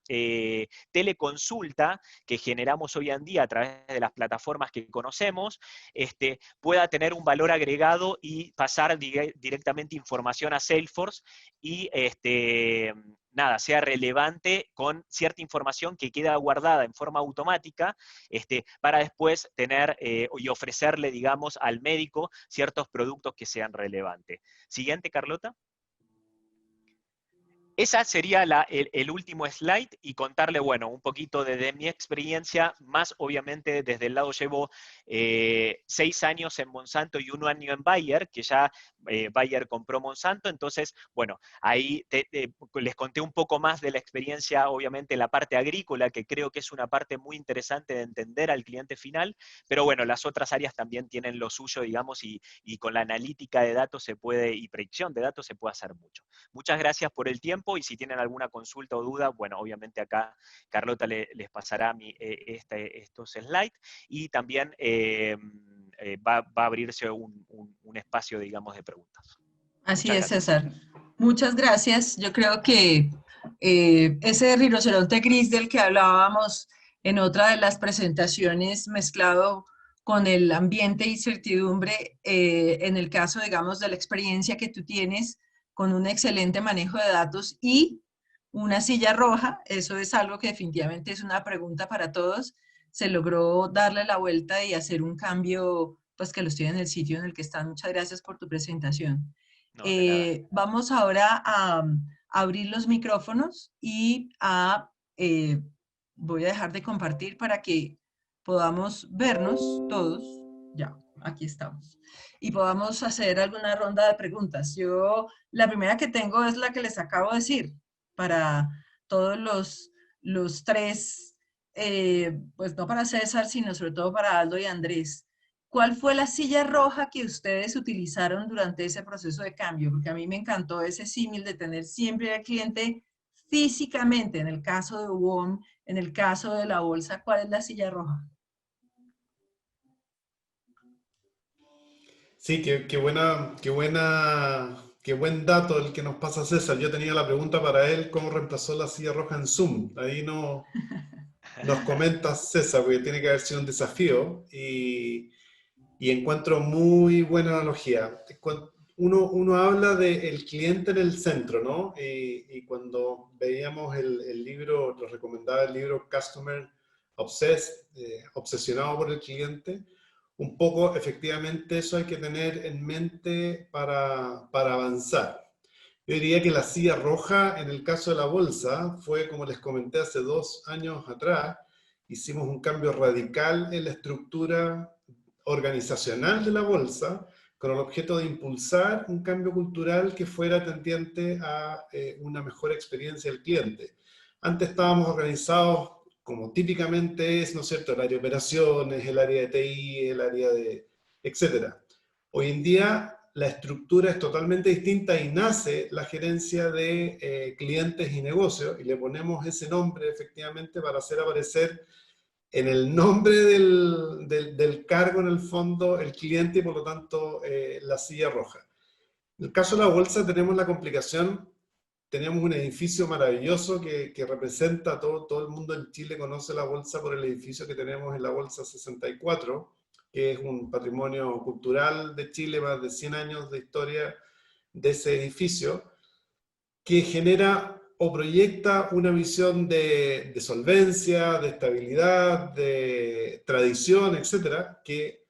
teleconsulta que generamos hoy en día a través de las plataformas que conocemos, pueda tener un valor agregado y pasar directamente información a Salesforce, y nada, sea relevante con cierta información que queda guardada en forma automática, para después tener y ofrecerle, digamos, al médico ciertos productos que sean relevantes. Siguiente, Carlota. Esa sería el último slide, y contarle, bueno, un poquito de mi experiencia, más obviamente desde el lado llevo 6 años en Monsanto y 1 año en Bayer, que ya Bayer compró Monsanto, entonces, bueno, ahí les conté un poco más de la experiencia, obviamente, en la parte agrícola, que creo que es una parte muy interesante de entender al cliente final, pero bueno, las otras áreas también tienen lo suyo, digamos, y con la analítica de datos y predicción de datos se puede hacer mucho. Muchas gracias por el tiempo, y si tienen alguna consulta o duda, bueno, obviamente acá Carlota les pasará estos slides, y también va a abrirse un espacio, digamos, de preguntas. Así Muchas es, gracias. César. Muchas gracias. Yo creo que ese rinoceronte gris del que hablábamos en otra de las presentaciones, mezclado con el ambiente y incertidumbre, en el caso, digamos, de la experiencia que tú tienes con un excelente manejo de datos y una silla roja, eso es algo que definitivamente es una pregunta para todos. se logró darle la vuelta y hacer un cambio, pues que los tiene en el sitio en el que están. Muchas gracias por tu presentación. No, de nada. Vamos ahora a abrir los micrófonos y voy a dejar de compartir para que podamos vernos todos. Ya, aquí estamos. Y podamos hacer alguna ronda de preguntas. La primera que tengo es la que les acabo de decir, para todos los tres, pues no para César, sino sobre todo para Aldo y Andrés. ¿Cuál fue la silla roja que ustedes utilizaron durante ese proceso de cambio? Porque a mí me encantó ese símil de tener siempre al cliente físicamente, en el caso de WOM, en el caso de la bolsa. ¿Cuál es la silla roja? Sí, qué buen dato el que nos pasa César. Yo tenía la pregunta para él, ¿cómo reemplazó la silla roja en Zoom? Ahí no, nos comenta César, porque tiene que haber sido un desafío y encuentro muy buena analogía. Uno habla del cliente en el centro, ¿no? Y cuando veíamos el libro, nos recomendaba el libro Customer Obsessed, obsesionado por el cliente, un poco efectivamente eso hay que tener en mente para avanzar. Yo diría que la silla roja en el caso de la bolsa fue, como les comenté hace 2 años atrás, hicimos un cambio radical en la estructura organizacional de la bolsa con el objeto de impulsar un cambio cultural que fuera tendiente a una mejor experiencia del cliente. Antes estábamos organizados como típicamente es, ¿no es cierto?, el área de operaciones, el área de TI, el área de etcétera. Hoy en día la estructura es totalmente distinta y nace la gerencia de clientes y negocios y le ponemos ese nombre efectivamente para hacer aparecer en el nombre del cargo en el fondo el cliente y por lo tanto la silla roja. En el caso de la bolsa tenemos la complicación, tenemos un edificio maravilloso que representa todo el mundo en Chile conoce la bolsa por el edificio que tenemos en la Bolsa 64, que es un patrimonio cultural de Chile, más de 100 años de historia de ese edificio, que genera o proyecta una visión de solvencia, de estabilidad, de tradición, etcétera, que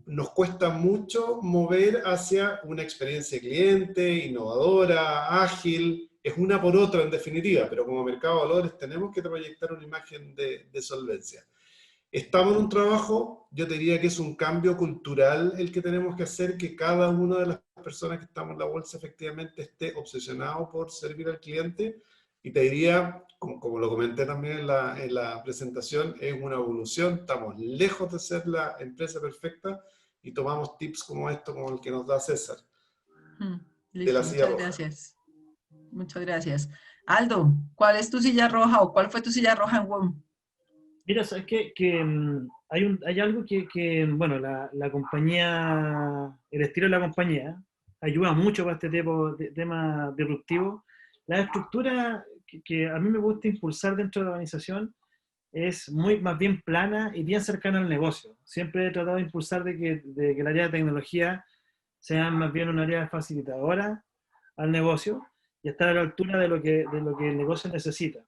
nos cuesta mucho mover hacia una experiencia de cliente innovadora, ágil, es una por otra en definitiva, pero como mercado de valores tenemos que proyectar una imagen de solvencia. Estamos en un trabajo, yo te diría que es un cambio cultural el que tenemos que hacer, que cada una de las personas que estamos en la bolsa efectivamente esté obsesionado por servir al cliente, y te diría, como lo comenté también en la presentación, es una evolución, estamos lejos de ser la empresa perfecta y tomamos tips como esto, como el que nos da César, de la Listo, silla muchas roja. gracias. Muchas gracias. Aldo, ¿cuál es tu silla roja o cuál fue tu silla roja en WOM? Mira, sabes que hay algo bueno, la compañía, el estilo de la compañía ayuda mucho para este tema disruptivo. La estructura que a mí me gusta impulsar dentro de la organización es más bien plana y bien cercana al negocio. Siempre he tratado de impulsar de que el área de tecnología sea más bien un área facilitadora al negocio y estar a la altura de lo que el negocio necesita.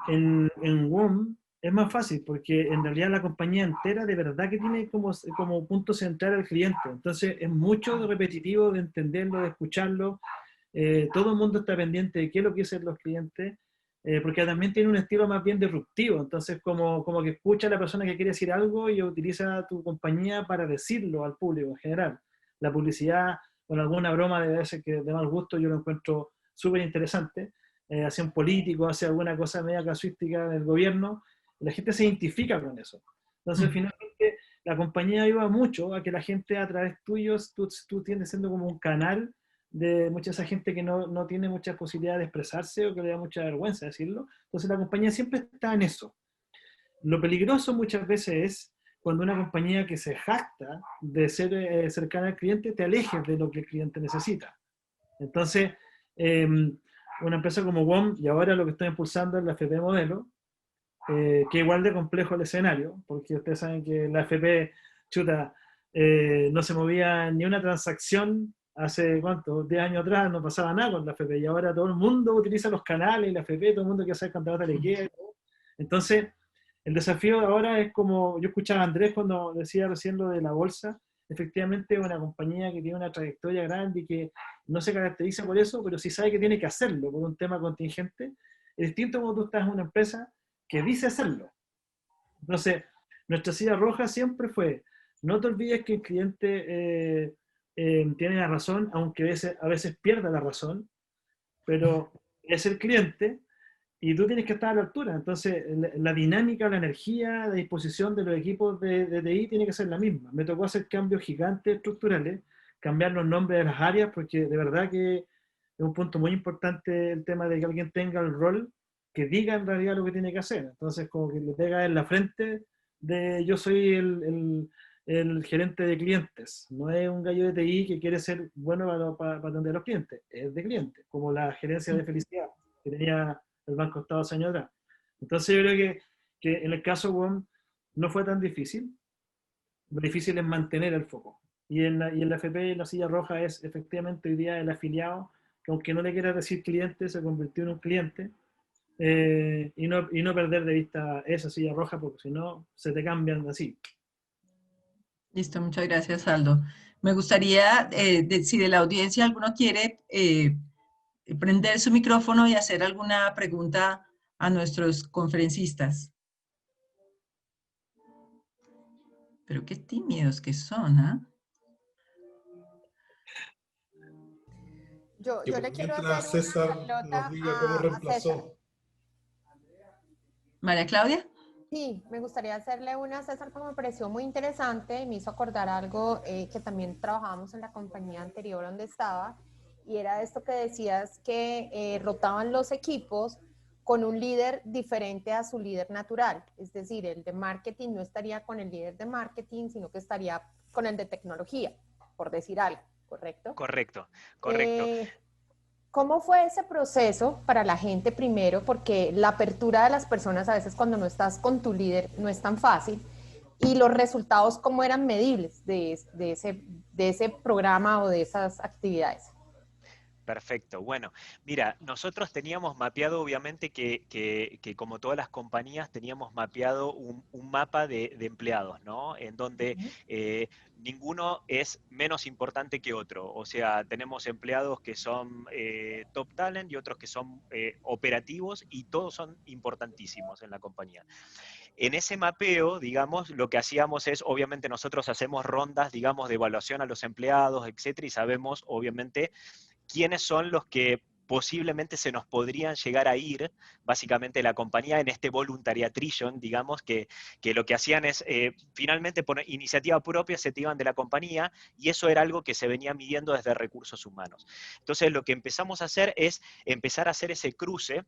En WOM es más fácil porque en realidad la compañía entera de verdad que tiene como punto central al cliente. Entonces es mucho repetitivo de entenderlo, de escucharlo. Todo el mundo está pendiente de qué es lo que dicen los clientes, porque también tiene un estilo más bien disruptivo. Entonces como que escucha a la persona que quiere decir algo y utiliza tu compañía para decirlo al público en general. La publicidad, con alguna broma de veces que de mal gusto yo lo encuentro súper interesante. Hacia un político, hacia alguna cosa media casuística del gobierno, la gente se identifica con eso. Entonces, finalmente, la compañía ayuda mucho a que la gente a través tuyo, tú tienes siendo como un canal de mucha esa gente que no tiene muchas posibilidades de expresarse o que le da mucha vergüenza decirlo. Entonces, la compañía siempre está en eso. Lo peligroso muchas veces es cuando una compañía que se jacta de ser cercana al cliente te alejes de lo que el cliente necesita. Entonces, una empresa como WOM, y ahora lo que estoy impulsando es la FP Modelo, que igual de complejo el escenario, porque ustedes saben que la FP, chuta, no se movía ni una transacción hace, ¿cuánto? 10 años atrás no pasaba nada con la FP, y ahora todo el mundo utiliza los canales, la FP, todo el mundo quiere hacer contrato de IKEA. Entonces, El desafío ahora es como, yo escuchaba a Andrés cuando decía recién lo de la bolsa, efectivamente es una compañía que tiene una trayectoria grande y que no se caracteriza por eso, pero sí sabe que tiene que hacerlo por un tema contingente. Es distinto cuando tú estás en una empresa que dice hacerlo. Entonces, nuestra silla roja siempre fue, no te olvides que el cliente tiene la razón, aunque a veces pierda la razón, pero es el cliente y tú tienes que estar a la altura. Entonces, la dinámica, la energía, la disposición de los equipos de TI tiene que ser la misma. Me tocó hacer cambios gigantes estructurales, cambiar los nombres de las áreas, porque de verdad que es un punto muy importante el tema de que alguien tenga el rol que diga en realidad lo que tiene que hacer. Entonces, como que le pega en la frente de yo soy el gerente de clientes. No es un gallo de TI que quiere ser bueno para atender a los clientes, es de clientes, como la gerencia de felicidad que tenía el Banco Estado hace años atrás. Entonces yo creo que en el caso WOM no fue tan difícil. Lo difícil es mantener el foco. Y en la FP, la silla roja es efectivamente hoy día el afiliado, que aunque no le quiera decir cliente, se convirtió en un cliente. Y no perder de vista esa silla roja, porque si no, se te cambian así. Listo, muchas gracias, Aldo. Me gustaría, si de la audiencia alguno quiere prender su micrófono y hacer alguna pregunta a nuestros conferencistas. Pero qué tímidos que son, ¿ah? Yo le quiero Mientras hacer una, César nos Carlota, diga cómo a César. reemplazó. María Claudia. Sí, me gustaría hacerle una a César porque me pareció muy interesante y me hizo acordar algo que también trabajábamos en la compañía anterior donde estaba, y era esto que decías que rotaban los equipos con un líder diferente a su líder natural. Es decir, el de marketing no estaría con el líder de marketing, sino que estaría con el de tecnología, por decir algo, ¿correcto? Correcto, correcto. ¿Cómo fue ese proceso para la gente primero? Porque la apertura de las personas a veces cuando no estás con tu líder no es tan fácil. Y los resultados, ¿cómo eran medibles de ese programa o de esas actividades? Perfecto. Bueno, mira, nosotros teníamos mapeado, obviamente, que como todas las compañías, teníamos mapeado un mapa de empleados, ¿no? En donde ninguno es menos importante que otro. O sea, tenemos empleados que son top talent y otros que son operativos, y todos son importantísimos en la compañía. En ese mapeo, digamos, lo que hacíamos es, obviamente nosotros hacemos rondas, digamos, de evaluación a los empleados, etcétera, y sabemos, obviamente, quiénes son los que posiblemente se nos podrían llegar a ir, básicamente, la compañía en este voluntariatrillo, digamos, que lo que hacían es, finalmente, por iniciativa propia, se te iban de la compañía, y eso era algo que se venía midiendo desde recursos humanos. Entonces, lo que empezamos a hacer es empezar a hacer ese cruce.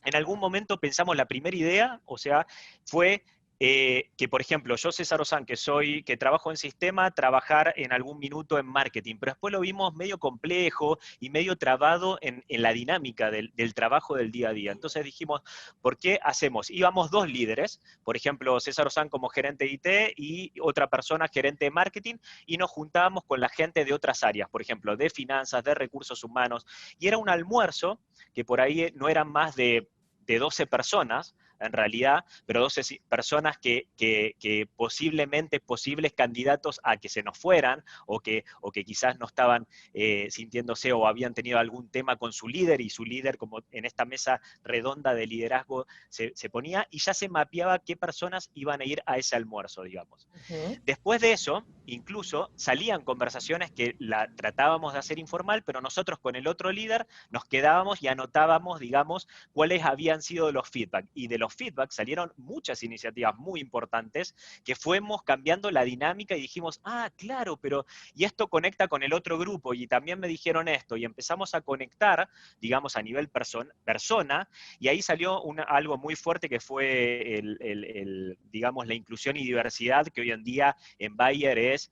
En algún momento pensamos la primera idea, o sea, fue que, por ejemplo, yo, César Ozán, que trabajo en sistema, trabajar en algún minuto en marketing, pero después lo vimos medio complejo y medio trabado en la dinámica del trabajo del día a día. Entonces dijimos, ¿por qué hacemos? Íbamos dos líderes, por ejemplo, César Ozán como gerente de IT y otra persona gerente de marketing, y nos juntábamos con la gente de otras áreas, por ejemplo, de finanzas, de recursos humanos, y era un almuerzo que por ahí no eran más de 12 personas, en realidad, pero 12 personas que posiblemente, posibles candidatos a que se nos fueran, o que quizás no estaban sintiéndose o habían tenido algún tema con su líder, y su líder, como en esta mesa redonda de liderazgo, se ponía, y ya se mapeaba qué personas iban a ir a ese almuerzo, digamos. Después de eso, incluso salían conversaciones que la tratábamos de hacer informal, pero nosotros con el otro líder nos quedábamos y anotábamos, digamos, cuáles habían sido los feedback. Y de los feedback salieron muchas iniciativas muy importantes que fuimos cambiando la dinámica y dijimos, ah, claro, pero y esto conecta con el otro grupo, y también me dijeron esto, y empezamos a conectar, digamos, a nivel persona, y ahí salió algo muy fuerte que fue digamos, la inclusión y diversidad, que hoy en día en Bayer es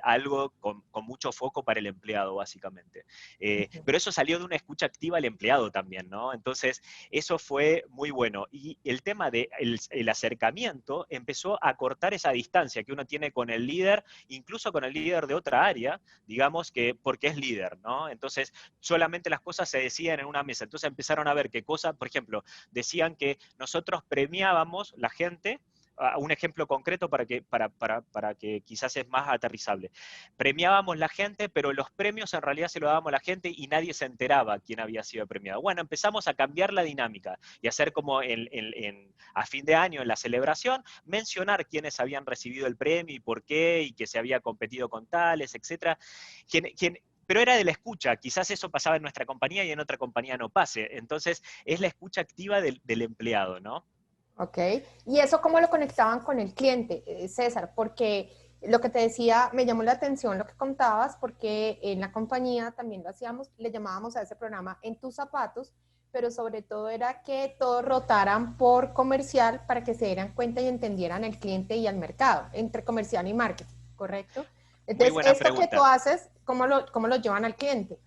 algo con mucho foco para el empleado, básicamente. Pero eso salió de una escucha activa al empleado también, ¿no? Entonces, eso fue muy bueno. Y el tema del el acercamiento empezó a cortar esa distancia que uno tiene con el líder, incluso con el líder de otra área, digamos que porque es líder, ¿no? Entonces, solamente las cosas se decían en una mesa. Entonces empezaron a ver qué cosas, por ejemplo, decían que nosotros premiábamos la gente. Un ejemplo concreto para que quizás es más aterrizable. Premiábamos la gente, pero los premios en realidad se los dábamos a la gente y nadie se enteraba quién había sido premiado. Bueno, empezamos a cambiar la dinámica y hacer como a fin de año en la celebración, mencionar quiénes habían recibido el premio y por qué, y que se había competido con tales, etc. Pero era de la escucha, quizás eso pasaba en nuestra compañía y en otra compañía no pase. Entonces, es la escucha activa del empleado, ¿no? Ok, ¿y eso cómo lo conectaban con el cliente, César? Porque lo que te decía, me llamó la atención lo que contabas, porque en la compañía también lo hacíamos, le llamábamos a ese programa En tus zapatos, pero sobre todo era que todos rotaran por comercial para que se dieran cuenta y entendieran el cliente y al mercado, entre comercial y marketing, ¿correcto? Entonces, esto pregunta. que tú haces, ¿cómo lo llevan al cliente?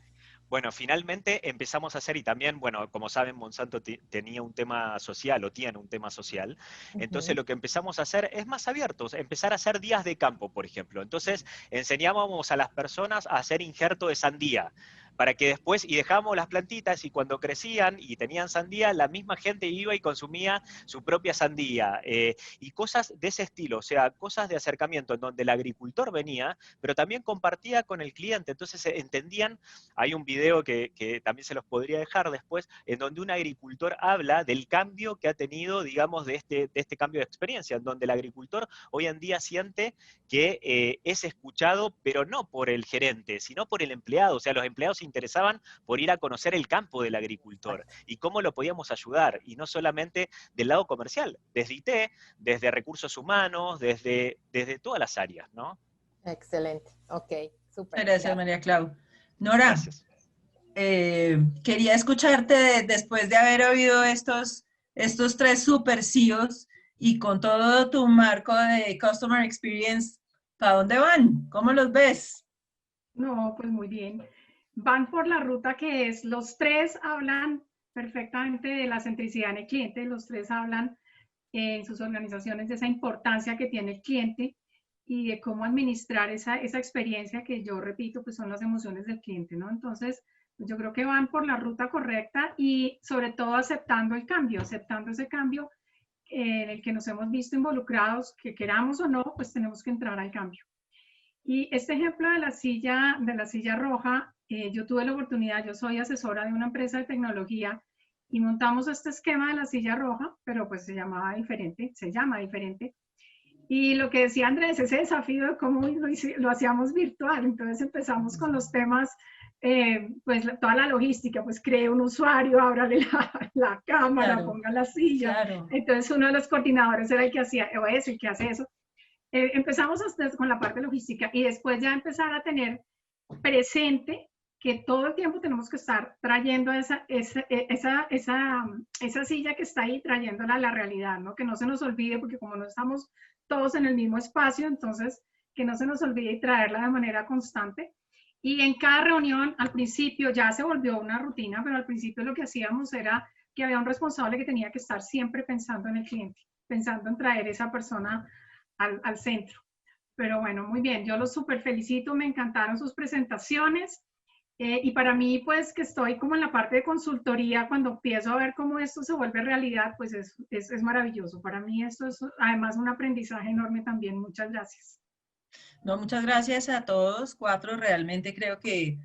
Bueno, finalmente empezamos a hacer, y también, bueno, como saben, Monsanto tenía un tema social, o tiene un tema social, entonces lo que empezamos a hacer es más abiertos, empezar a hacer días de campo, por ejemplo. Entonces enseñábamos a las personas a hacer injerto de sandía, para que después, y dejábamos las plantitas, y cuando crecían y tenían sandía, la misma gente iba y consumía su propia sandía, y cosas de ese estilo, o sea, cosas de acercamiento, en donde el agricultor venía, pero también compartía con el cliente, entonces entendían. Hay un video que también se los podría dejar después, en donde un agricultor habla del cambio que ha tenido, digamos, de este cambio de experiencia, en donde el agricultor hoy en día siente que es escuchado, pero no por el gerente, sino por el empleado. O sea, los empleados se interesaban por ir a conocer el campo del agricultor y cómo lo podíamos ayudar, y no solamente del lado comercial, desde IT, desde recursos humanos, desde todas las áreas, ¿no? Excelente, ok, súper. Gracias, María Clau. Nora, Gracias. Quería escucharte después de haber oído estos tres super CEOs y con todo tu marco de Customer Experience, ¿para dónde van? ¿Cómo los ves? No, pues muy bien. Van por la ruta que es, los tres hablan perfectamente de la centricidad en el cliente, los tres hablan en sus organizaciones de esa importancia que tiene el cliente y de cómo administrar esa experiencia que yo repito, pues son las emociones del cliente, ¿no? Entonces, yo creo que van por la ruta correcta y sobre todo aceptando el cambio, aceptando ese cambio en el que nos hemos visto involucrados, que queramos o no, pues tenemos que entrar al cambio. Y este ejemplo de la silla roja, yo tuve la oportunidad, yo soy asesora de una empresa de tecnología y montamos este esquema de la silla roja, pero pues se llama diferente. Y lo que decía Andrés, ese desafío de cómo lo hacíamos virtual. Entonces empezamos con los temas, pues toda la logística, pues cree un usuario, ábrale la cámara, Claro, ponga la silla. claro. Entonces uno de los coordinadores era el que hacía eso, el que hace eso. Empezamos con la parte logística y después ya empezar a tener presente que todo el tiempo tenemos que estar trayendo esa silla que está ahí, trayéndola a la realidad, ¿no? Que no se nos olvide, porque como no estamos todos en el mismo espacio, entonces que no se nos olvide y traerla de manera constante. Y en cada reunión, al principio ya se volvió una rutina, pero al principio lo que hacíamos era que había un responsable que tenía que estar siempre pensando en el cliente, pensando en traer esa persona al centro. Pero bueno, muy bien, yo los súper felicito, me encantaron sus presentaciones. Y para mí, pues que estoy como en la parte de consultoría, cuando empiezo a ver cómo esto se vuelve realidad, pues es maravilloso. Para mí esto es además un aprendizaje enorme también. Muchas gracias. No, muchas gracias a todos cuatro. Realmente creo que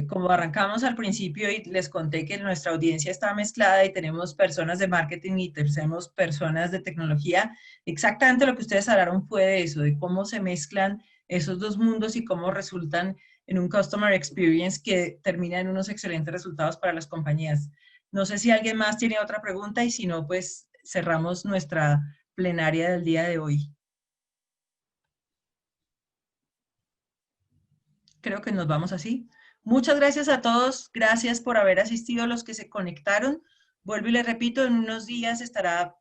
como arrancamos al principio y les conté que nuestra audiencia está mezclada y tenemos personas de marketing y tenemos personas de tecnología, exactamente lo que ustedes hablaron fue de eso, de cómo se mezclan esos dos mundos y cómo resultan en un customer experience que termina en unos excelentes resultados para las compañías. No sé si alguien más tiene otra pregunta y si no, pues cerramos nuestra plenaria del día de hoy. Creo que nos vamos así. Muchas gracias a todos. Gracias por haber asistido a los que se conectaron. Vuelvo y les repito, en unos días estará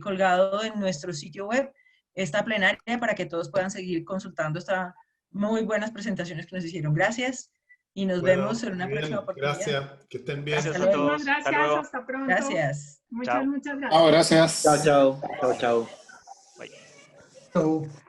colgado en nuestro sitio web esta plenaria para que todos puedan seguir consultando estas muy buenas presentaciones que nos hicieron. Gracias. Y nos Bueno, vemos en una muy bien, próxima oportunidad. gracias, que estén bien. Gracias a luego. todos. Hasta Gracias, luego. hasta pronto. Gracias. Muchas, Chao. muchas gracias. Chao, gracias. Chao, chao. Chao, chao. Bye. Chao.